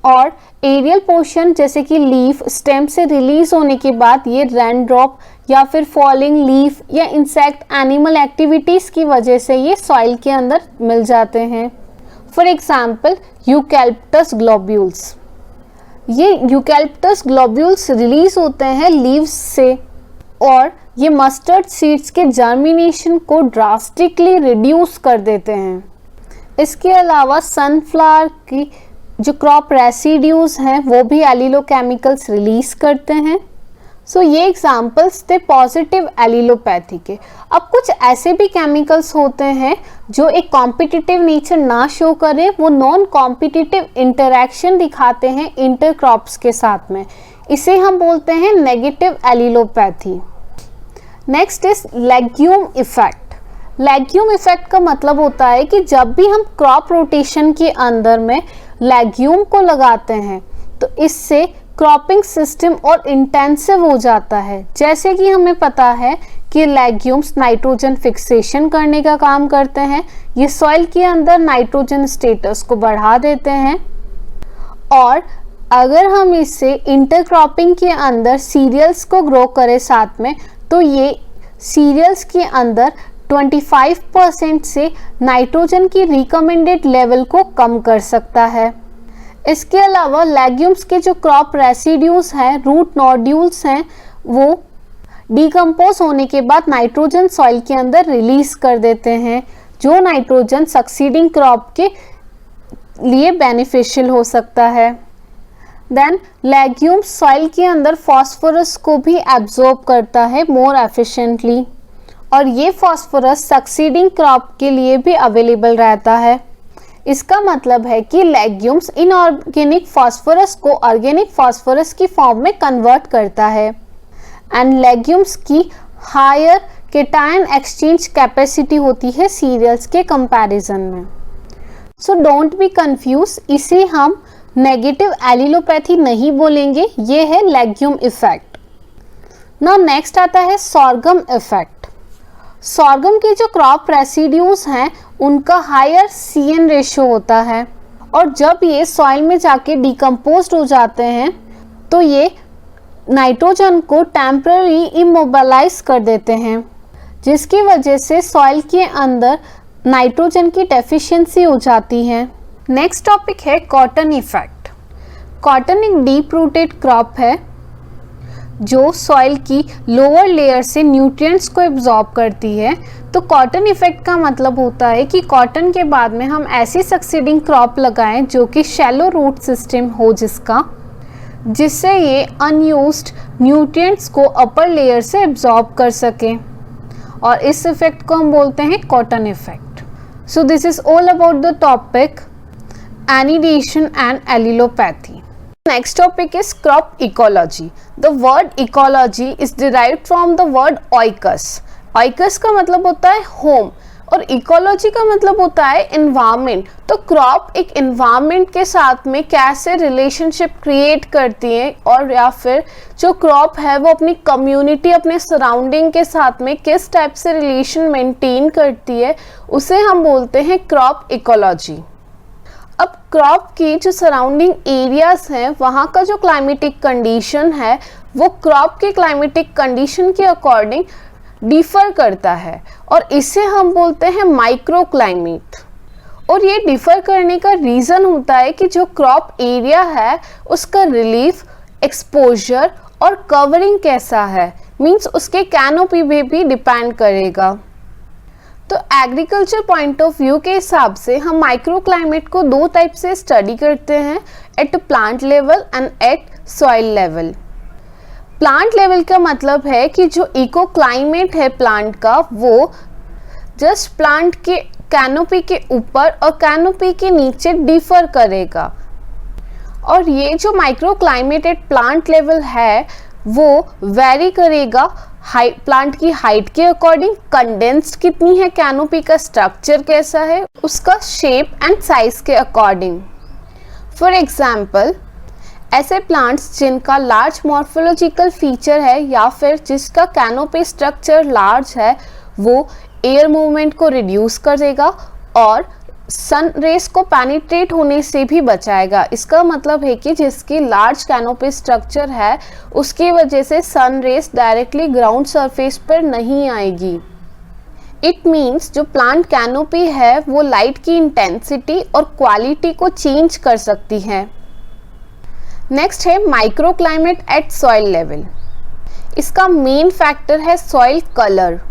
और एरियल पोर्शन जैसे कि लीफ, स्टेम से रिलीज होने के बाद ये रेन ड्रॉप या फिर फॉलिंग लीफ या इंसेक्ट, एनिमल एक्टिविटीज की वजह से ये सॉइल के अंदर मिल जाते हैं। For example eucalyptus globules. ये यूकैलिप्टस ग्लोब्यूल्स रिलीज होते हैं लीव्स से, और ये मस्टर्ड सीड्स के जर्मिनेशन को ड्रास्टिकली रिड्यूस कर देते हैं। इसके अलावा सनफ्लावर की जो क्रॉप रेसिड्यूज हैं वो भी एलिलोकेमिकल्स रिलीज करते हैं। सो ये एग्जाम्पल्स थे पॉजिटिव एलिलोपैथी के। अब कुछ ऐसे भी केमिकल्स होते हैं जो एक कॉम्पिटिटिव नेचर ना शो करें, वो नॉन कॉम्पिटिटिव इंटरैक्शन दिखाते हैं इंटरक्रॉप्स के साथ में। इसे हम बोलते हैं negative allelopathy. Next is legume effect. Legume effect का मतलब होता है कि जब भी हम क्रॉप रोटेशन के अंदर में लेग्यूम को लगाते हैं तो इससे क्रॉपिंग सिस्टम और इंटेंसिव हो जाता है। जैसे कि हमें पता है कि लेग्यूम्स नाइट्रोजन फिक्सेशन करने का काम करते हैं। ये सॉइल के अंदर नाइट्रोजन स्टेटस को बढ़ा देते हैं, और अगर हम इससे इंटरक्रॉपिंग के अंदर सीरियल्स को ग्रो करें साथ में, तो ये सीरियल्स के अंदर 25% से नाइट्रोजन की रिकमेंडेड लेवल को कम कर सकता है। इसके अलावा लेग्यूम्स के जो क्रॉप रेसिड्यूज हैं, रूट नोड्यूल्स हैं, वो डिकम्पोज होने के बाद नाइट्रोजन सॉइल के अंदर रिलीज कर देते हैं, जो नाइट्रोजन सक्सीडिंग क्रॉप के लिए बेनिफिशियल हो सकता है। देन लेग्यूम्स सॉइल के अंदर फास्फोरस को भी एब्जॉर्ब करता है मोर एफिशिएंटली, और ये फास्फोरस सक्सीडिंग क्रॉप के लिए भी अवेलेबल रहता है। इसका मतलब है कि लेग्यूम्स इनऑर्गेनिक फास्फोरस को ऑर्गेनिक फास्फोरस की फॉर्म में कन्वर्ट करता है, एंड लेग्यूम्स की हायर केटायन एक्सचेंज कैपेसिटी होती है सीरियल्स के कंपैरिजन में। सो डोंट बी कंफ्यूज, इसे हम नेगेटिव एलिलोपैथी नहीं बोलेंगे, ये है लेग्यूम इफेक्ट। नाउ नेक्स्ट आता है सॉर्गम इफेक्ट। सॉर्गम के जो क्रॉप रेसिड्यूज हैं उनका हायर CN रेशियो होता है, और जब ये सॉइल में जाके डिकम्पोज्ड हो जाते हैं तो ये नाइट्रोजन को टेम्पररी इमोबिलाइज कर देते हैं, जिसकी वजह से सॉइल के अंदर नाइट्रोजन की डेफिशिएंसी हो जाती है। नेक्स्ट टॉपिक है कॉटन इफेक्ट। कॉटन एक डीप रूटेड क्रॉप है जो सॉइल की लोअर लेयर से न्यूट्रिएंट्स को एब्जॉर्ब करती है। तो कॉटन इफेक्ट का मतलब होता है कि कॉटन के बाद में हम ऐसी सक्सीडिंग क्रॉप लगाएं जो कि शैलो रूट सिस्टम हो जिससे ये अनयूज्ड न्यूट्रिएंट्स को अपर लेयर से एब्जॉर्ब कर सके, और इस इफेक्ट को हम बोलते हैं cotton effect. So this is all about the topic एनिडेशन and allelopathy. Next topic is crop ecology. The word ecology is derived from the word oikos. Oikos का मतलब होता है home और ecology का मतलब होता है environment. तो crop एक environment के साथ में कैसे relationship create करती है, और या फिर जो crop है वो अपनी community, अपने surrounding के साथ में किस टाइप से relation maintain करती है, उसे हम बोलते हैं crop ecology. अब क्रॉप की जो सराउंडिंग एरियाज हैं वहाँ का जो क्लाइमेटिक कंडीशन है वो क्रॉप के क्लाइमेटिक कंडीशन के अकॉर्डिंग डिफर करता है, और इसे हम बोलते हैं माइक्रो क्लाइमेट. और ये डिफर करने का रीज़न होता है कि जो क्रॉप एरिया है उसका रिलीफ, एक्सपोजर और कवरिंग कैसा है, मीन्स उसके कैनोपी पे भी डिपेंड करेगा। तो एग्रीकल्चर पॉइंट ऑफ व्यू के हिसाब से हम माइक्रो क्लाइमेट को दो टाइप से स्टडी करते हैं, at plant level and at soil level. Plant level का मतलब है कि जो इको क्लाइमेट है प्लांट का वो जस्ट प्लांट के कैनोपी के ऊपर और कैनोपी के नीचे डिफर करेगा। और ये जो micro climate at plant level है वो वेरी करेगा प्लांट की हाइट के अकॉर्डिंग, कंडेंस्ड कितनी है कैनोपी का स्ट्रक्चर कैसा है, उसका शेप एंड साइज के अकॉर्डिंग। फॉर एग्जाम्पल ऐसे प्लांट्स जिनका लार्ज मॉर्फोलॉजिकल फीचर है या फिर जिसका कैनोपी स्ट्रक्चर लार्ज है वो एयर मूवमेंट को रिड्यूस कर देगा और सन रेस को पेनिट्रेट होने से भी बचाएगा। इसका मतलब है कि जिसकी लार्ज कैनोपी स्ट्रक्चर है उसकी वजह से sun rays directly ground surface पर नहीं आएगी। इट मीन्स जो प्लांट कैनोपी है वो लाइट की इंटेंसिटी और क्वालिटी को चेंज कर सकती है। नेक्स्ट है micro climate at soil level. इसका मेन फैक्टर है सॉइल कलर।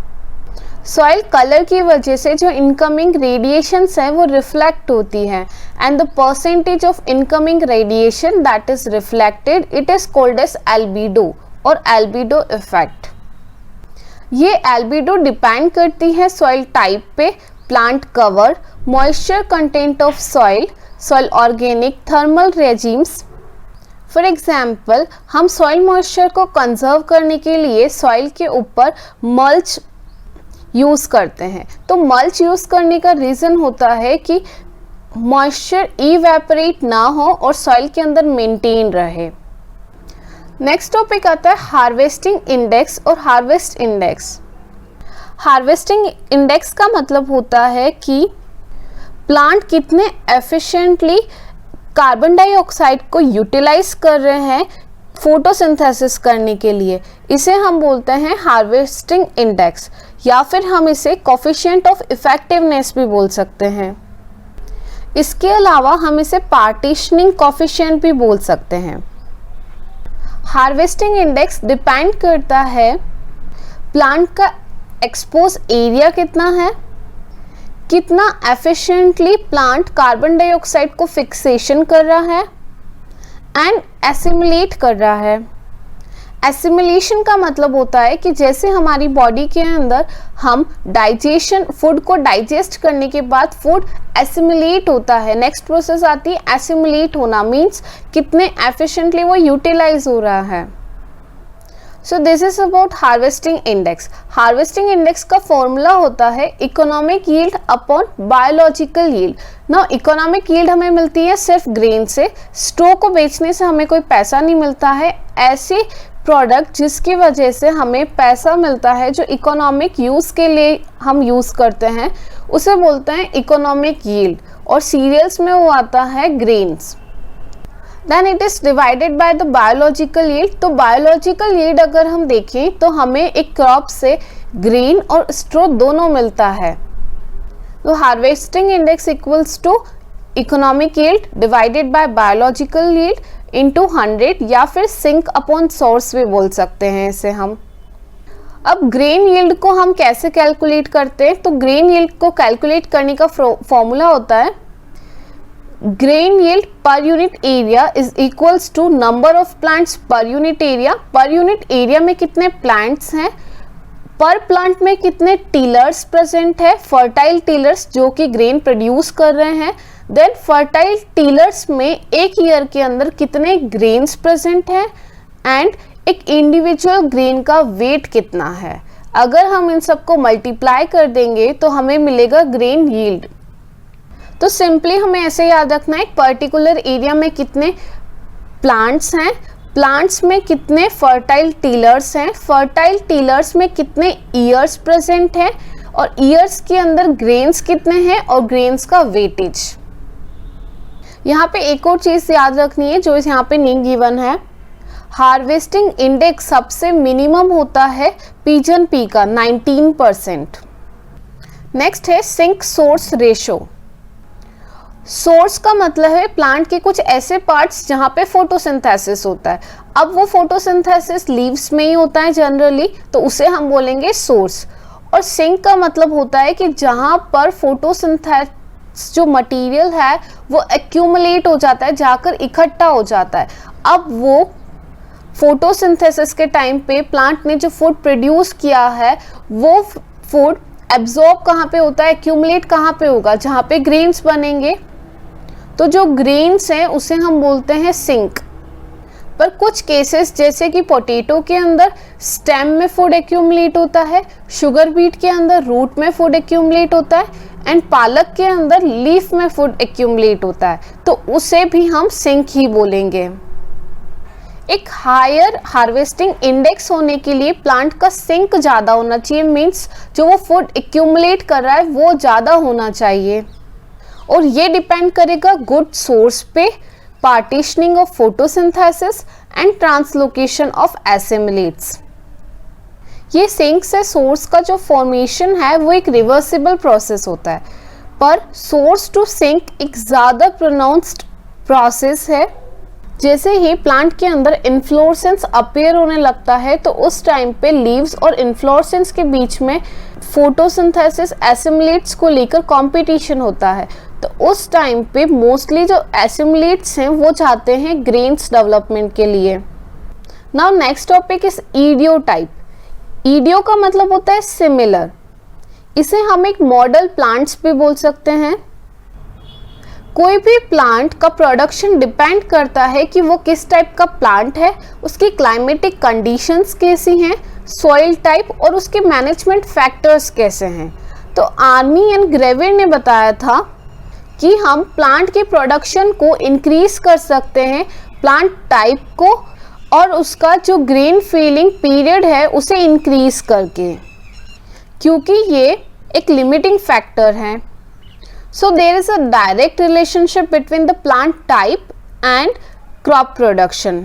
सॉइल कलर की वजह से जो इनकमिंग रेडिएशंस है वो रिफ्लेक्ट होती है and the percentage of incoming radiation that is reflected it is called as albedo और एल्बिडो इफेक्ट। ये एल्बिडो डिपेंड करती है सॉइल टाइप पे, plant cover, moisture content of soil, soil organic, thermal regimes. For example हम soil moisture को conserve करने के लिए सॉइल के ऊपर मल्च यूज़ करते हैं। तो मल्च यूज़ करने का रीज़न होता है कि मॉइस्चर इवेपोरेट ना हो और सॉइल के अंदर मेंटेन रहे। नेक्स्ट टॉपिक आता है हार्वेस्टिंग इंडेक्स और हार्वेस्ट इंडेक्स। हार्वेस्टिंग इंडेक्स का मतलब होता है कि प्लांट कितने एफिशिएंटली कार्बन डाइऑक्साइड को यूटिलाइज कर रहे हैं फोटोसिंथेसिस करने के लिए, इसे हम बोलते हैं हार्वेस्टिंग इंडेक्स या फिर हम इसे कोफिशिएंट ऑफ इफेक्टिवनेस भी बोल सकते हैं। इसके अलावा हम इसे पार्टीशनिंग कोफिशिएंट भी बोल सकते हैं। हार्वेस्टिंग इंडेक्स डिपेंड करता है प्लांट का एक्सपोज एरिया कितना है, कितना एफिशिएंटली प्लांट कार्बन डाइऑक्साइड को फिक्सेशन कर रहा है एंड एसिमुलेट कर रहा है। एसिमुलेशन का मतलब होता है कि जैसे हमारी बॉडी के अंदर हम डाइजेशन, फूड को डाइजेस्ट करने के बाद फूड एसिमुलेट होता है, नेक्स्ट प्रोसेस आती है एसिमुलेट होना, मीन्स कितने एफिशिएंटली वो यूटिलाइज हो रहा है। सो this is about harvesting index. Harvesting index का फॉर्मूला होता है economic yield upon biological yield. ना इकोनॉमिक यील्ड हमें मिलती है सिर्फ ग्रेन से, स्ट्रो को बेचने से हमें कोई पैसा नहीं मिलता है। ऐसी प्रोडक्ट जिसकी वजह से हमें पैसा मिलता है, जो इकोनॉमिक यूज़ के लिए हम यूज़ करते हैं, उसे बोलते हैं इकोनॉमिक यील्ड। और सीरियल्स में वो आता है grains. Then it is divided by the biological yield. तो बायोलॉजिकल यील्ड अगर हम देखें तो हमें एक क्रॉप से ग्रेन और स्ट्रो दोनों मिलता है। तो harvesting index equals to economic yield divided by biological yield into 100 या फिर सिंक अपॉन सोर्स भी बोल सकते हैं इसे हम। अब ग्रेन यील्ड को हम कैसे कैलकुलेट करते हैं? तो ग्रेन यील्ड को कैलकुलेट करने का फॉर्मूला होता है grain yield per unit area is equals to number of plants per unit area. Per unit area में कितने प्लांट्स हैं, पर प्लांट में कितने टीलर्स प्रेजेंट है, फर्टाइल टीलर्स जो कि ग्रेन प्रोड्यूस कर रहे हैं। देन फर्टाइल टीलर्स में एक ईयर के अंदर कितने ग्रेन्स प्रेजेंट हैं एंड एक इंडिविजुअल ग्रेन का वेट कितना है। अगर हम इन सबको मल्टीप्लाई कर देंगे तो हमें मिलेगा ग्रेन यील्ड। तो सिंपली हमें ऐसे याद रखना है, एक पर्टिकुलर एरिया में कितने प्लांट्स हैं, प्लांट्स में कितने फर्टाइल टीलर्स हैं, फर्टाइल टीलर्स में कितने ईयर्स प्रेजेंट हैं और ईयर्स के अंदर ग्रेन्स कितने हैं और ग्रेन्स का वेटेज। यहाँ पे एक और चीज़ याद रखनी है जो यहाँ पे नहीं गिवन है, हार्वेस्टिंग इंडेक्स सबसे मिनिमम होता है पिजन पी का 19%। नेक्स्ट है सिंक सोर्स रेशो। सोर्स का मतलब है प्लांट के कुछ ऐसे पार्ट्स जहाँ पे फोटोसिंथेसिस होता है। अब वो फोटोसिंथेसिस लीव्स में ही होता है जनरली, तो उसे हम बोलेंगे सोर्स। और सिंक का मतलब होता है कि जहाँ पर फोटोसिंथेसिस जो मटेरियल है वो एक्यूमुलेट हो जाता है, जाकर इकट्ठा हो जाता है। अब वो फोटोसिंथेसिस के टाइम पे प्लांट ने जो फूड प्रोड्यूस किया है वो फूड एब्जॉर्ब कहाँ पे होता है, एक्यूमुलेट कहाँ पे होगा, जहाँ पे ग्रेन्स बनेंगे। तो जो ग्रेन्स हैं उसे हम बोलते हैं सिंक। पर कुछ केसेस जैसे कि पोटैटो के अंदर स्टेम में फूड एक्यूमुलेट होता है, शुगर बीट के अंदर रूट में फूड एक्यूमुलेट होता है, एंड पालक के अंदर लीफ में फूड एक्यूमुलेट होता है, तो उसे भी हम सिंक ही बोलेंगे। एक हायर हार्वेस्टिंग इंडेक्स होने के लिए प्लांट का सिंक ज़्यादा होना चाहिए, मीन्स जो वो फूड एक्यूमुलेट कर रहा है वो ज़्यादा होना चाहिए। और ये डिपेंड करेगा गुड सोर्स पे, partitioning of photosynthesis and translocation of assimilates. ये सिंक से सोर्स का जो फॉर्मेशन है वो एक रिवर्सिबल प्रोसेस होता है, पर सोर्स टू सिंक एक ज़्यादा प्रोनाउंस्ड प्रोसेस है। जैसे ही प्लांट के अंदर इन्फ्लोरेसेंस अपीयर होने लगता है तो उस टाइम पे लीव्स और इन्फ्लोरेसेंस के बीच में फोटोसिंथेसिस एसिमिलेट्स को लेकर कंपटीशन होता है। तो उस टाइम पे मोस्टली जो एसिमिलेट्स हैं वो चाहते हैं ग्रेन्स डेवलपमेंट के लिए। Now next topic is ideotype. Ideo का मतलब होता है सिमिलर। इसे हम एक मॉडल प्लांट्स पे बोल सकते हैं। कोई भी प्लांट का प्रोडक्शन डिपेंड करता है कि वो किस टाइप का प्लांट है, उसकी क्लाइमेटिक कंडीशंस कैसी हैं, सॉइल टाइप और उसके मैनेजमेंट फैक्टर्स कैसे हैं। तो आर्मी एंड ग्रेवियर ने बताया था कि हम प्लांट के प्रोडक्शन को इंक्रीज कर सकते हैं प्लांट टाइप को और उसका जो ग्रेन फीलिंग पीरियड है उसे इंक्रीज करके, क्योंकि ये एक लिमिटिंग फैक्टर है। So there is a direct relationship between the plant type and crop production।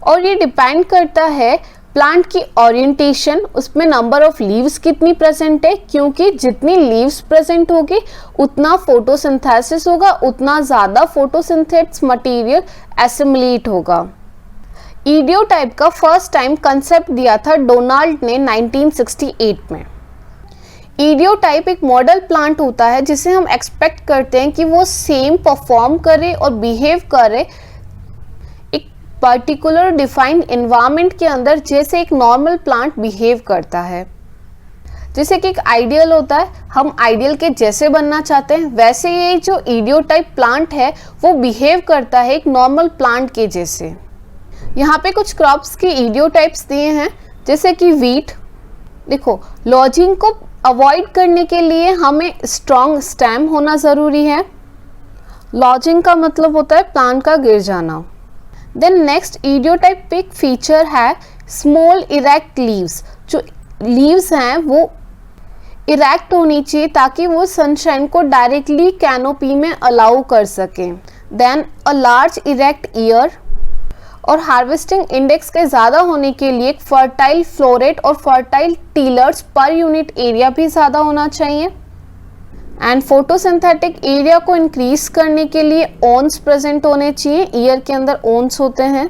और ये डिपेंड करता है प्लांट की ओरिएंटेशन, उसमें नंबर ऑफ लीव्स कितनी प्रेजेंट है, क्योंकि जितनी लीव्स प्रेजेंट होगी उतना फोटोसिंथेसिस होगा, उतना ज़्यादा फोटोसिंथेटिक मटेरियल एसिमिलेट होगा। ईडियोटाइप का फर्स्ट टाइम कंसेप्ट दिया था डोनाल्ड ने 1968 में। ईडियोटाइप एक मॉडल प्लांट होता है जिसे हम एक्सपेक्ट करते हैं कि वो सेम परफॉर्म करे और बिहेव करे एक पर्टिकुलर डिफाइंड एनवायरनमेंट के अंदर, जैसे एक नॉर्मल प्लांट बिहेव करता है। जैसे कि एक आइडियल होता है, हम आइडियल के जैसे बनना चाहते हैं, वैसे ये जो ईडियोटाइप प्लांट है वो बिहेव करता है एक नॉर्मल प्लांट के जैसे। यहाँ पे कुछ क्रॉप्स के ईडियोटाइप्स दिए हैं, जैसे कि वीट। देखो, लॉजिंग को अवॉइड करने के लिए हमें स्ट्रॉन्ग स्टेम होना ज़रूरी है। लॉजिंग का मतलब होता है प्लांट का गिर जाना। देन नेक्स्ट ईडियोटाइप पे एक फीचर है स्मॉल इरेक्ट लीव्स। जो लीव्स हैं वो इरेक्ट होनी चाहिए ताकि वो सनशाइन को डायरेक्टली कैनोपी में अलाउ कर सकें। Then a large erect ear, और हार्वेस्टिंग इंडेक्स के ज़्यादा होने के लिए फर्टाइल फ्लोरेट और fertile tillers per unit area भी ज़्यादा होना चाहिए। एंड फोटोसिंथेटिक एरिया को इंक्रीज करने के लिए ओन्स प्रेजेंट होने चाहिए, ईयर के अंदर ओन्स होते हैं।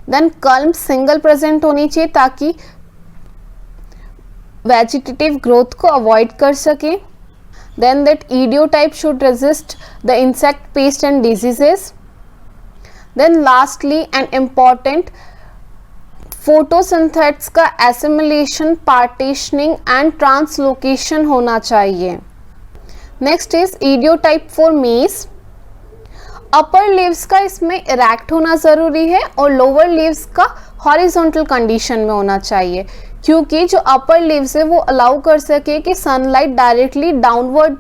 देन कल्म सिंगल प्रेजेंट होनी चाहिए ताकि वेजिटेटिव ग्रोथ को अवॉइड कर सके। Then that ideotype should resist the insect pest and diseases. Then lastly and important, photosynthetics का एसिमिलेशन, पार्टीशनिंग एंड ट्रांसलोकेशन होना चाहिए। नेक्स्ट इज ईडियोटाइप फॉर मेज। अपर लीव्स का इसमें इरेक्ट होना ज़रूरी है और लोअर लीव्स का हॉरिजॉन्टल कंडीशन में होना चाहिए, क्योंकि जो अपर लीव्स है वो अलाउ कर सके कि सनलाइट डायरेक्टली डाउनवर्ड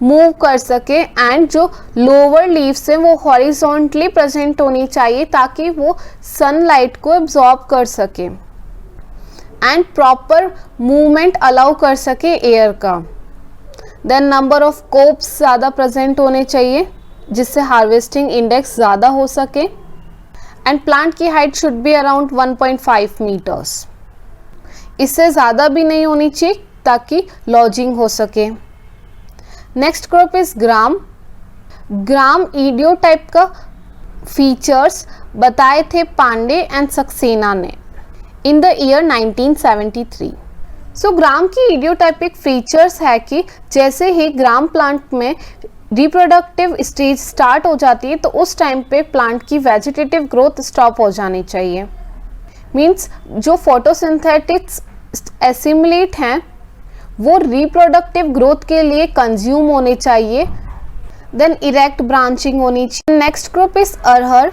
मूव कर सके, एंड जो लोअर लीव्स हैं वो हॉरिजॉन्टली प्रेजेंट होनी चाहिए ताकि वो सनलाइट को एब्जॉर्ब कर सके एंड प्रॉपर मूवमेंट अलाउ कर सके एयर का। देन नंबर ऑफ कोप्स ज़्यादा प्रेजेंट होने चाहिए जिससे हार्वेस्टिंग इंडेक्स ज़्यादा हो सके। एंड प्लांट की height should be around 1.5 metres. इससे ज़्यादा भी नहीं होनी चाहिए ताकि लॉजिंग हो सके। Next crop is gram. ग्राम इडियोटाइप का फीचर्स बताए थे पांडे एंड सक्सेना ने इन द ईयर 1973। सो ग्राम की इडियोटाइपिक फीचर्स है कि जैसे ही ग्राम प्लांट में रिप्रोडक्टिव स्टेज स्टार्ट हो जाती है तो उस टाइम पे प्लांट की वेजिटेटिव ग्रोथ स्टॉप हो जानी चाहिए। मीन्स जो फोटोसिंथेटिक्स एसिमुलेट हैं वो रिप्रोडक्टिव ग्रोथ के लिए कंज्यूम होने चाहिए। देन इरेक्ट ब्रांचिंग होनी चाहिए। नेक्स्ट ग्रुप इज अरहर।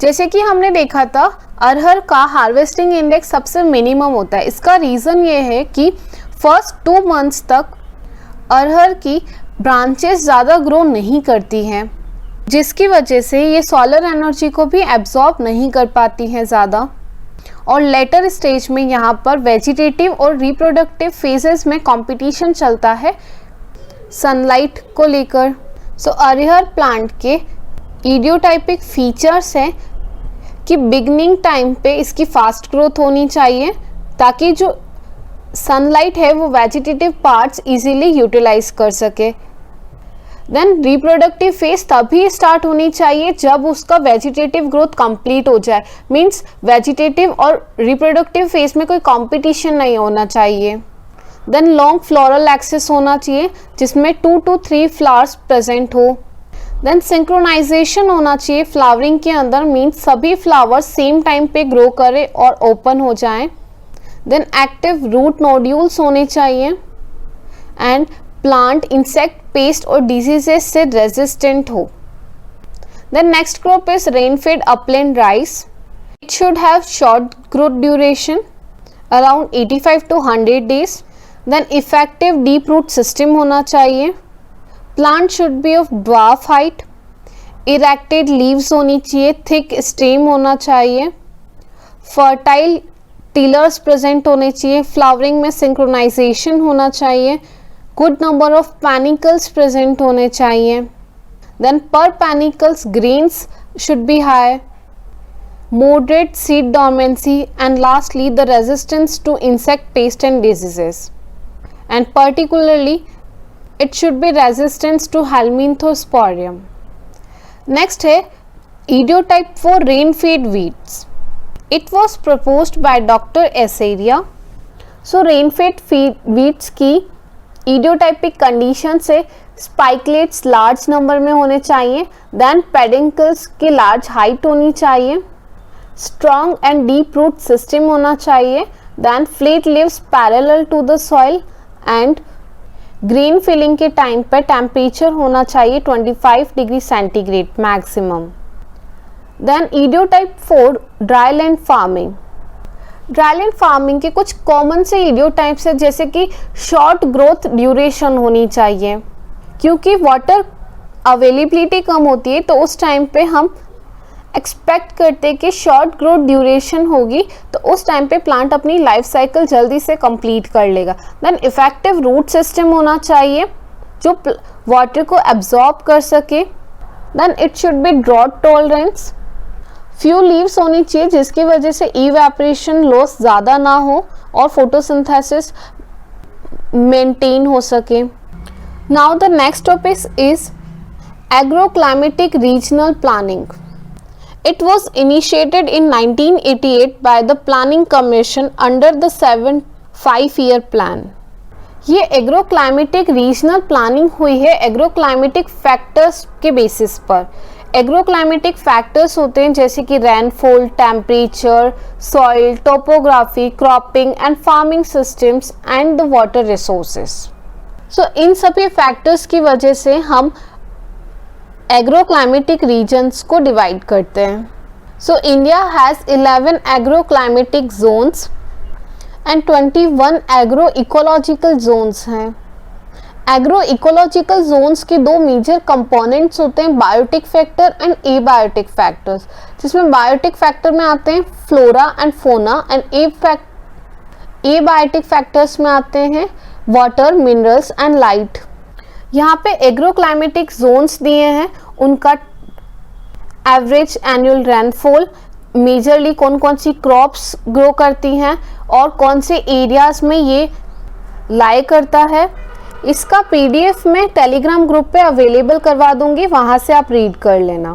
जैसे कि हमने देखा था अरहर का हार्वेस्टिंग इंडेक्स सबसे मिनिमम होता है। इसका रीज़न ये है कि फर्स्ट 2 मंथ्स तक अरहर की ब्रांचेस ज़्यादा ग्रो नहीं करती हैं, जिसकी वजह से ये सोलर एनर्जी को भी एब्जॉर्ब नहीं कर पाती हैं ज़्यादा, और लेटर स्टेज में यहाँ पर वेजिटेटिव और रिप्रोडक्टिव फेजेस में कंपटीशन चलता है सनलाइट को लेकर। सो अरहर प्लांट के इडियोटाइपिक फीचर्स हैं कि बिगनिंग टाइम पे इसकी फास्ट ग्रोथ होनी चाहिए ताकि जो सनलाइट है वो वेजिटेटिव पार्ट्स इजीली यूटिलाइज कर सके। देन रिप्रोडक्टिव फेज तभी स्टार्ट होनी चाहिए जब उसका वेजिटेटिव ग्रोथ कंप्लीट हो जाए। मींस वेजिटेटिव और रिप्रोडक्टिव फेज में कोई कंपटीशन नहीं होना चाहिए। देन लॉन्ग फ्लोरल एक्सिस होना चाहिए जिसमें 2 to 3 फ्लावर्स प्रेजेंट हो। देन सिंक्रोनाइजेशन होना चाहिए फ्लावरिंग के अंदर। मीन्स सभी फ्लावर्स सेम टाइम पे ग्रो करें और ओपन हो जाएं। देन एक्टिव रूट नोड्यूल्स होने चाहिए एंड प्लांट इंसेक्ट पेस्ट और डिजीजेस से रेजिस्टेंट हो। Then next crop is rainfed upland rice. It should have short growth duration around 85 to 100 days। Then effective deep root system होना चाहिए। Plant should be of dwarf height. Erected leaves होनी चाहिए। Thick stem होना चाहिए। Fertile tillers present होने चाहिए। Flowering में synchronisation होना चाहिए। Good number of panicles present होने चाहिए। देन पर panicles grains should be high. moderate seed dormancy, and lastly the resistance to insect pest and diseases, and particularly it should be resistant to Helminthosporium. Next है idiotype for rain-fed weeds. It was proposed by Dr. Asaria. So rain-fed weeds की idiotypic condition से spikelets large number में होने चाहिए। Then पेडिंकल्स की large height होनी चाहिए। Strong and deep root system होना चाहिए। Then flat leaves parallel to the soil and grain filling के टाइम पर टेम्परेचर होना चाहिए 25 degree centigrade maximum. Then ideotype 4 dryland farming. Dryland farming के कुछ कॉमन से इडियोटाइप्स है जैसे कि शॉर्ट ग्रोथ ड्यूरेशन होनी चाहिए, क्योंकि वाटर अवेलेबिलिटी कम होती है तो उस टाइम पे हम एक्सपेक्ट करते हैं कि शॉर्ट ग्रोथ ड्यूरेशन होगी, तो उस टाइम पे प्लांट अपनी लाइफ साइकिल जल्दी से कंप्लीट कर लेगा। देन इफेक्टिव रूट सिस्टम होना चाहिए जो वाटर को एब्जॉर्ब कर सके। Then it should be drought tolerance. Few leaves होनी चाहिए जिसकी वजह से इवेपोरेशन लॉस ज़्यादा ना हो और फोटोसिंथेसिस मेंटेन हो सके। Now the next topic is agroclimatic regional planning. It was initiated in 1988 by the Planning Commission under the 5-year plan. ये एग्रोक्लाइमेटिक रीजनल प्लानिंग हुई है एग्रोक्लाइमेटिक फैक्टर्स के बेसिस पर। एग्रोक्लाइमेटिक फैक्टर्स होते हैं जैसे कि rainfall, temperature, soil, topography, cropping and farming systems and the water resources. So इन सभी फैक्टर्स की वजह से हम एग्रोक्लाइमेटिक रीजन्स को डिवाइड करते हैं। So India has 11 agroclimatic zones and 21 agro ecological zones हैं। एग्रो इकोलॉजिकल जोन्स के 2 मेजर कंपोनेंट्स होते हैं, biotic factor and abiotic factors, जिसमें बायोटिक फैक्टर में आते हैं flora and fauna and abiotic factors में आते हैं वाटर, मिनरल्स एंड लाइट। यहाँ पे एग्रोक्लाइमेटिक जोन्स दिए हैं, उनका एवरेज एनुअल रेनफॉल, मेजरली कौन कौन सी क्रॉप्स ग्रो करती हैं और कौन से एरियाज में ये लाई करता है, इसका पीडीएफ मैं टेलीग्राम ग्रुप पे अवेलेबल करवा दूंगी, वहाँ से आप रीड कर लेना।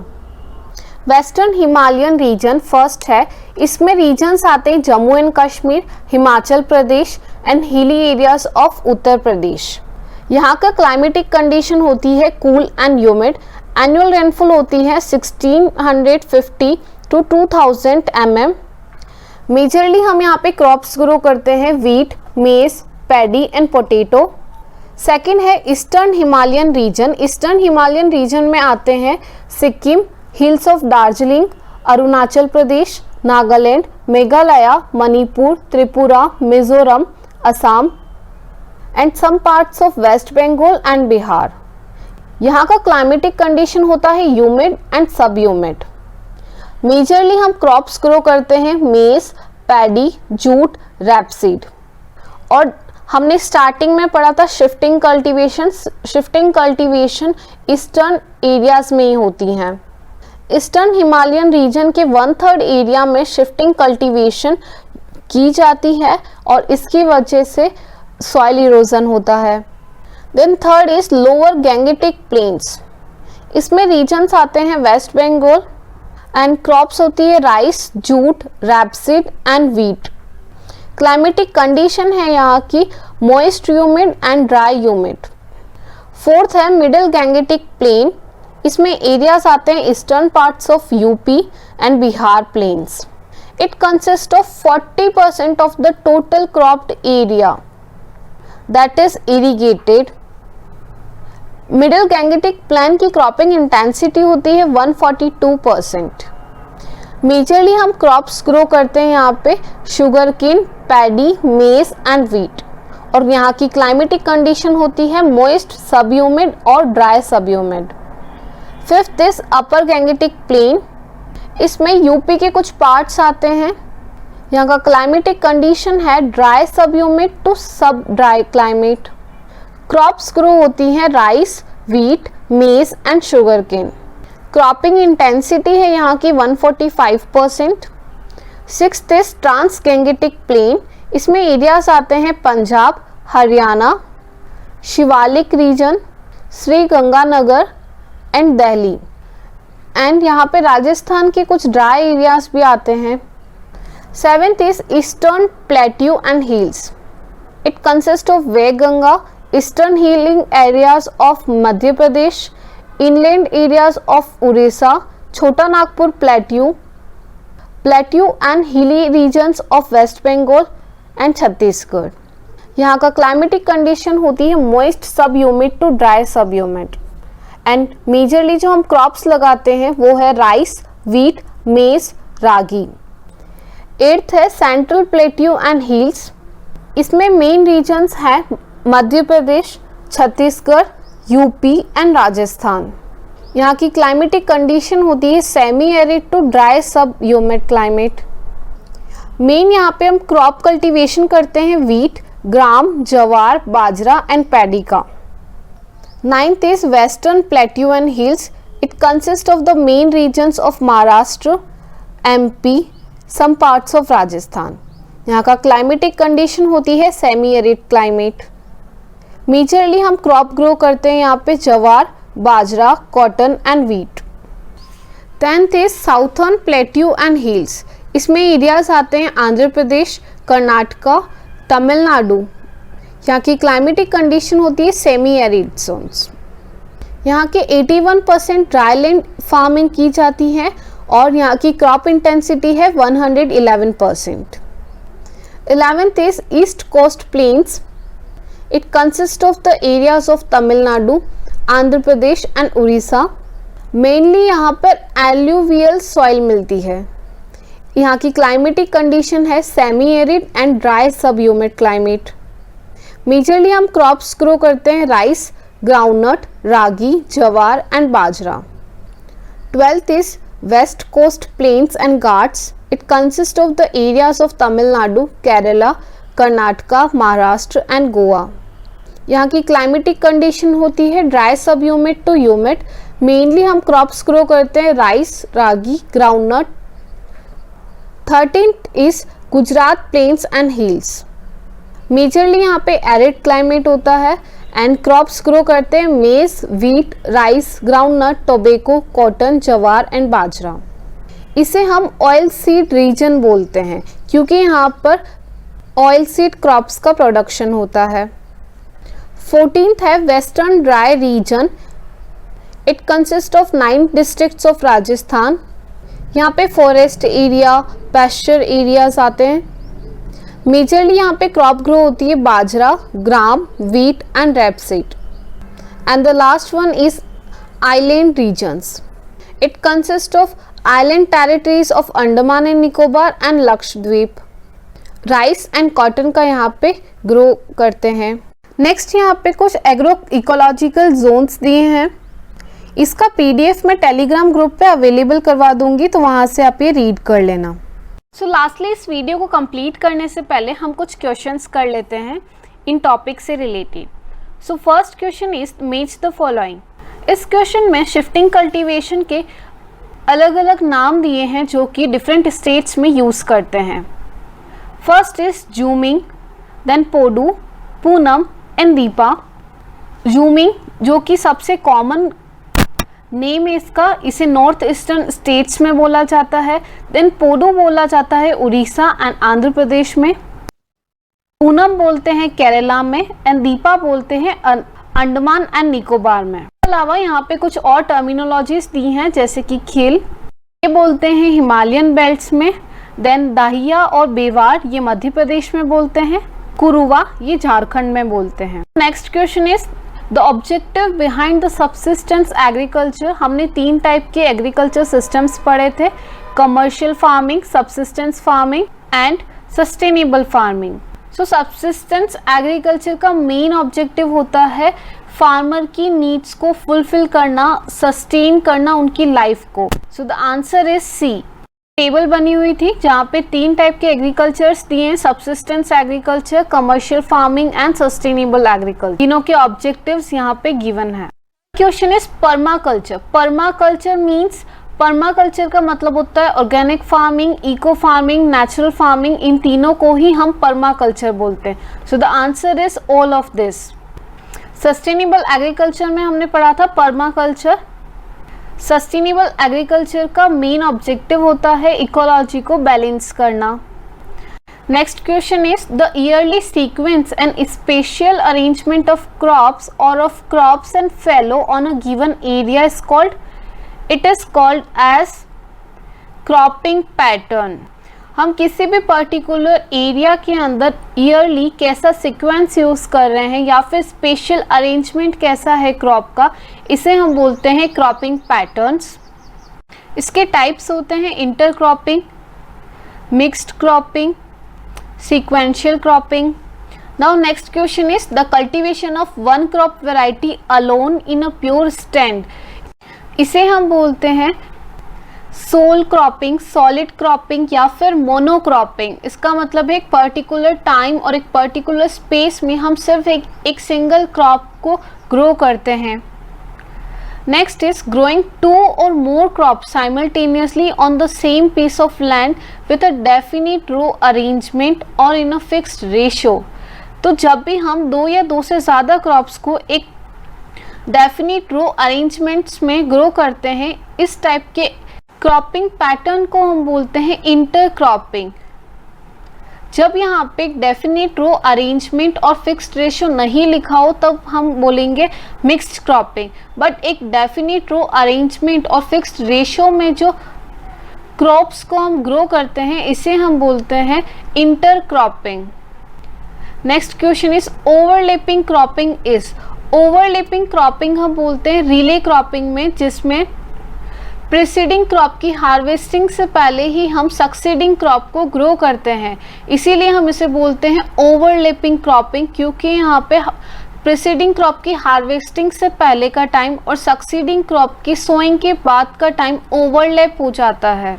वेस्टर्न हिमालयन रीजन फर्स्ट है। इसमें रीजन्स आते हैं Jammu and Kashmir, Himachal Pradesh and hilly areas of Uttar Pradesh. यहाँ का क्लाइमेटिक कंडीशन होती है cool and humid. Annual rainfall होती है 1650 to 2000 mm। मेजरली हम यहाँ पे क्रॉप्स ग्रो करते हैं wheat, maize, paddy and potato. Second है eastern Himalayan region. Eastern Himalayan region में आते हैं Sikkim, hills of Darjeeling, Arunachal Pradesh, Nagaland, Meghalaya, Manipur, Tripura, Mizoram, Assam and some parts of waste Bengal and Bihar. यहाँ का क्लाइमेटिक कंडीशन होता है humid and sub humid. Majorly हम क्रॉप्स ग्रो करते हैं मेज, पैडी, जूट, रैपसीड। और हमने स्टार्टिंग में पढ़ा था shifting cultivation. Shifting cultivation eastern areas में ही होती हैं। ईस्टर्न हिमालयन रीजन के 1/3 एरिया में शिफ्टिंग कल्टीवेशन की जाती है और इसकी वजह से सॉइल इरोजन होता है। Then third is lower Gangetic plains. इसमें रीजन्स आते हैं वेस्ट बंगाल एंड क्रॉप्स होती है rice, jute, rapeseed and wheat. Climatic condition है यहाँ की moist humid and dry humid. Fourth है मिडिल गैंगेटिक प्लेन। इसमें एरियाज आते हैं eastern parts of UP and Bihar plains. It consist of 40% of the total cropped area that is irrigated. Middle Gangetic plain की cropping intensity होती है 142%। मेजरली हम crops grow करते हैं यहाँ पे शुगर केन, पैडी, मेज एंड वीट। और यहाँ की क्लाइमेटिक कंडीशन होती है मॉइस्ट, सब ह्यूमिड और dry sub humid. Fifth is upper Gangetic plain. इसमें यूपी के कुछ पार्ट्स आते हैं। यहाँ का क्लाइमेटिक कंडीशन है dry sub humid to sub dry climate. Crops grow होती हैं rice, wheat, maize and sugar cane. Cropping intensity है यहाँ की 145%। Sixth is trans Gangetic plain. इसमें एरियाज आते हैं Punjab, Haryana, Shivalik region, Shri Ganganagar and Delhi. And यहाँ पे राजस्थान के कुछ ड्राई एरियाज भी आते हैं। Seventh is eastern plateau and hills. It consist of the Ganga, eastern hilling areas of Madhya Pradesh, inland areas of Orissa, Chota Nagpur plateau and hilly regions of waste Bengal and Chhattisgarh. यहाँ का क्लाइमेटिक कंडीशन होती है moist sub humid to dry sub humid. And majorly जो हम crops लगाते हैं वो है rice, wheat, maize, ragi. Eighth is central plateau and hills. इसमें मेन रीजन्स हैं मध्य प्रदेश, छत्तीसगढ़, यूपी एंड राजस्थान। यहाँ की क्लाइमेटिक कंडीशन होती है semi arid to dry sub humid climate. Main यहाँ पे हम क्रॉप कल्टीवेशन करते हैं wheat, gram, jowar, bajra and paddy का। Ninth is western plateau and hills. It consist of the main regions of Maharashtra, MP, some parts of Rajasthan. यहाँ का climatic condition होती है सेमी एरिड क्लाइमेट। मेजरली हम क्रॉप ग्रो करते हैं यहाँ पे jowar, bajra, cotton and wheat. Tenth is southern plateau and hills. इसमें एरियाज आते हैं आंध्र प्रदेश, कर्नाटका, तमिलनाडु। यहाँ की क्लाइमेटिक कंडीशन होती है सेमी एरिड जोन्स। यहाँ के 81% ड्राई लैंड फार्मिंग की जाती है और यहाँ की क्रॉप इंटेंसिटी है 111%। 11th is East Coast Plains. It consists of the areas of Tamil Nadu, Andhra Pradesh and Orissa. Mainly यहाँ पर एल्यूवियल सॉइल मिलती है। यहाँ की क्लाइमेटिक कंडीशन है semi arid and dry sub humid climate. Majorly हम क्रॉप्स ग्रो करते हैं राइस, ग्राउंडनट, रागी, जवार and bajra. 12th is West Coast Plains and Ghats. It consists of the areas of Tamil Nadu, Kerala, Karnataka, Maharashtra and Goa. यहाँ की climatic condition होती है dry sub humid to humid. Mainly हम crops grow करते हैं rice, ragi, groundnut. 13th is Gujarat plains and hills. Majorly यहाँ पे arid climate होता है एंड क्रॉप्स ग्रो करते हैं मेज, wheat, rice, groundnut, tobacco, cotton, जवार एंड बाजरा। इसे हम ऑयल सीड रीजन बोलते हैं क्योंकि यहाँ पर ऑयल सीड क्रॉप्स का प्रोडक्शन होता है। 14th है western dry region. It consist of 9 districts of Rajasthan. यहाँ पे फॉरेस्ट एरिया, पैस्चर एरियाज आते हैं। मेजरली यहाँ पे क्रॉप ग्रो होती है bajra, gram, wheat and rapeseed. And the last one is island regions. It consist of island territories of Andaman and Nicobar and Lakshadweep. Rice and cotton का यहाँ पे ग्रो करते हैं। नेक्स्ट यहाँ पे कुछ एग्रो इकोलॉजिकल जोन्स दिए हैं। इसका पीडीएफ मैं टेलीग्राम ग्रुप पे अवेलेबल करवा दूंगी, तो वहाँ से आप ये रीड कर लेना। सो लास्टली इस वीडियो को कंप्लीट करने से पहले हम कुछ क्वेश्चंस कर लेते हैं इन टॉपिक से related. So first question is match the following. इस क्वेश्चन में शिफ्टिंग कल्टीवेशन के अलग अलग नाम दिए हैं जो कि डिफरेंट स्टेट्स में यूज़ करते हैं। First is jhuming, then podu, poonam and dipa. Jhuming जो कि सबसे कॉमन नेम है इसका, इसे नॉर्थ ईस्टर्न स्टेट्स में बोला जाता है। देन पोडू बोला जाता है उड़ीसा एंड आंध्र प्रदेश में। पूनम बोलते हैं केरला में एंड दीपा बोलते हैं अंडमान एंड निकोबार में। इसके अलावा यहाँ पे कुछ और टर्मिनोलॉजीज दी हैं जैसे कि खेल, ये बोलते हैं हिमालयन बेल्ट्स में। देन दाहिया और बेवार ये मध्य प्रदेश में बोलते हैं। कुरुवा ये झारखंड में बोलते हैं। Next question is the objective behind the subsistence agriculture. हमने 3 टाइप के एग्रीकल्चर सिस्टम्स पढ़े थे, commercial farming, subsistence farming and sustainable farming. So subsistence agriculture का मेन ऑब्जेक्टिव होता है फार्मर की नीड्स को फुलफिल करना, सस्टेन करना उनकी लाइफ को। So the answer is C. Table बनी हुई थी जहाँ पे 3 टाइप के एग्रीकल्चर्स दिए हैं, subsistence agriculture, commercial farming and sustainable agriculture. तीनों के ऑब्जेक्टिव्स यहाँ पे गिवन है। Question is permaculture. Permaculture means, permaculture का मतलब होता है organic farming, eco farming, natural farming. इन तीनों को ही हम पर्माकल्चर बोलते हैं। So the answer is all of this. Sustainable agriculture में हमने पढ़ा था पर्माकल्चर। सस्टेनेबल एग्रीकल्चर का मेन ऑब्जेक्टिव होता है इकोलॉजी को बैलेंस करना। Next question is the yearly sequence and spatial arrangement of crops और of crops and fallow on a given area is called, it is called as cropping pattern. हम किसी भी particular area के अंदर yearly कैसा sequence use कर रहे हैं या फिर स्पेशल अरेंजमेंट कैसा है क्रॉप का, इसे हम बोलते हैं क्रॉपिंग पैटर्न्स। इसके टाइप्स होते हैं intercropping, mixed cropping, sequential cropping. Now next question is the cultivation of one crop variety alone in a pure stand. इसे हम बोलते हैं सोल क्रॉपिंग, सॉलिड क्रॉपिंग या फिर मोनोक्रॉपिंग। इसका मतलब है एक पर्टिकुलर टाइम और एक पर्टिकुलर स्पेस में हम सिर्फ एक सिंगल क्रॉप को ग्रो करते हैं। Next is growing 2 or more crops simultaneously on the same piece of land with a definite row arrangement or in a fixed ratio। तो जब भी हम 2 या 2 से ज़्यादा क्रॉप्स को एक डेफिनिट रो अरेंजमेंट्स में ग्रो करते हैं, इस टाइप के क्रॉपिंग पैटर्न को हम बोलते हैं इंटरक्रॉपिंग। जब यहाँ पे एक डेफिनेट रो अरेंजमेंट और फिक्स्ड रेशियो नहीं लिखा हो तब हम बोलेंगे मिक्स्ड क्रॉपिंग। बट एक डेफिनेट रो अरेंजमेंट और फिक्स्ड रेशियो में जो क्रॉप्स को हम ग्रो करते हैं इसे हम बोलते हैं intercropping. Next question is overlapping cropping is. Overlapping cropping हम बोलते हैं रिले क्रॉपिंग में, जिसमें प्रीसीडिंग क्रॉप की हार्वेस्टिंग से पहले ही हम सक्सीडिंग क्रॉप को ग्रो करते हैं, इसीलिए हम इसे बोलते हैं ओवरलैपिंग क्रॉपिंग, क्योंकि यहाँ पे प्रीसीडिंग क्रॉप की हार्वेस्टिंग से पहले का टाइम और सक्सीडिंग क्रॉप की सोइंग के बाद का टाइम ओवरलैप हो जाता है।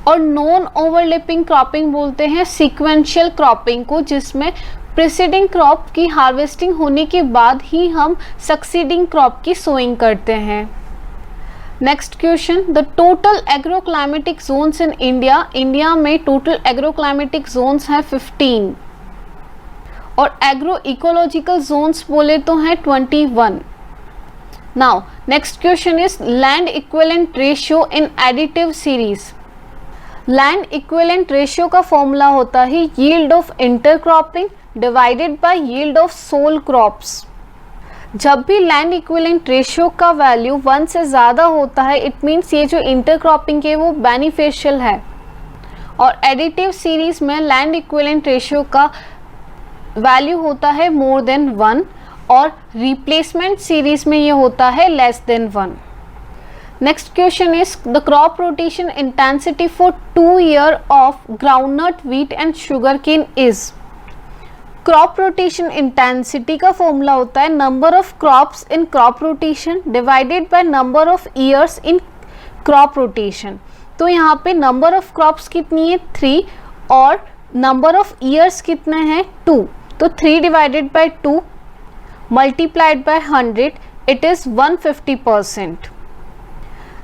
और नॉन ओवरलैपिंग क्रॉपिंग बोलते हैं सीक्वेंशियल क्रॉपिंग को, जिसमें प्रीसीडिंग क्रॉप की हार्वेस्टिंग होने के बाद ही हम सक्सीडिंग क्रॉप की सोइंग करते हैं। Next question, the total agroclimatic Jones in India. India में टोटल एग्रोक्लाइमेटिक जोन्स हैं 15। और एग्रो इकोलॉजिकल जोन्स बोले तो हैं 21। Now next question is land equivalent ratio in additive series. Land equivalent ratio का फॉर्मूला होता है yield of intercropping divided by yield of sole crops. जब भी लैंड इक्विवेलेंट रेशियो का वैल्यू 1 से ज़्यादा होता है इट मीन्स ये जो इंटरक्रॉपिंग है वो बेनिफिशियल है। और एडिटिव सीरीज में लैंड इक्विवेलेंट रेशियो का वैल्यू होता है मोर देन 1 और रिप्लेसमेंट सीरीज में ये होता है less than 1। Next question is the crop rotation intensity for 2 year of groundnut wheat and sugar cane is. Crop rotation intensity का फॉर्मूला होता है number of crops in crop rotation divided by number of years in crop rotation. तो यहाँ पे number of crops कितनी है 3 और number of years कितने हैं 2। तो 3 divided by 2 multiplied by 100 it is 150%.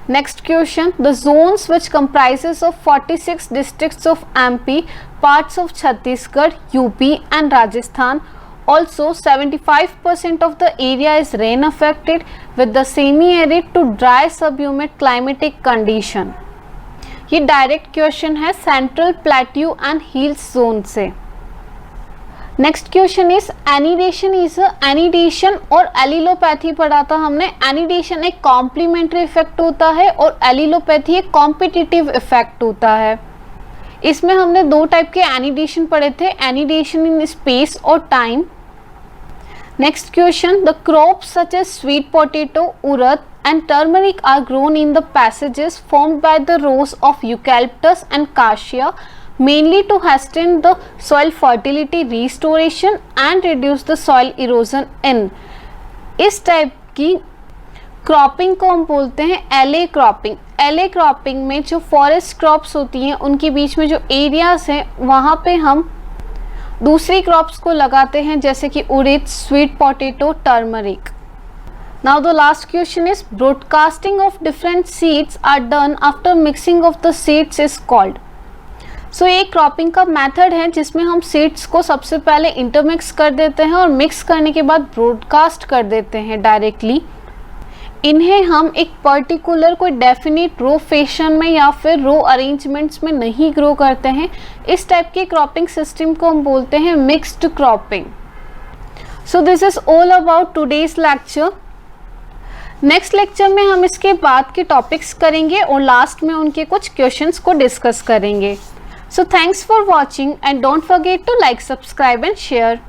Next question, the zones which comprises of 46 districts of MP, parts of Chhattisgarh, UP and Rajasthan. Also 75% of the area is rain affected with the semi-arid to dry subhumid climatic condition. ये direct question है central plateau and hills zone से। Next question is एनिडेशन एनिडेशन और allelopathy पढ़ा था हमने। एनिडेशन एक complementary effect होता है और एलिलोपैथी एक कॉम्पिटिटिव इफेक्ट होता है। इसमें हमने 2 टाइप के एनिडेशन पढ़े थे, एनिडेशन इन स्पेस और time. Next question, the crops such as sweet potato, urad and turmeric are grown in the passages formed by the rows of eucalyptus and cassia mainly to hasten the soil fertility restoration and reduce the soil erosion in। इस type की cropping को हम बोलते हैं एले cropping. एले cropping में जो फॉरेस्ट क्रॉप्स होती हैं उनके बीच में जो एरियाज हैं वहाँ पे हम दूसरी क्रॉप्स को लगाते हैं जैसे कि उड़द, sweet potato, turmeric. Now the last question is broadcasting of different seeds are done after mixing of the seeds is called। So ये क्रॉपिंग का मेथड है जिसमें हम सीड्स को सबसे पहले इंटरमिक्स कर देते हैं और मिक्स करने के बाद ब्रॉडकास्ट कर देते हैं डायरेक्टली। इन्हें हम एक पर्टिकुलर कोई डेफिनेट रो फैशन में या फिर रो अरेंजमेंट्स में नहीं ग्रो करते हैं। इस टाइप के क्रॉपिंग सिस्टम को हम बोलते हैं mixed cropping. So this is all about today's lecture. Next lecture में हम इसके बाद के टॉपिक्स करेंगे और लास्ट में उनके कुछ क्वेश्चंस को डिस्कस करेंगे। So thanks for watching and don't forget to like, subscribe and share.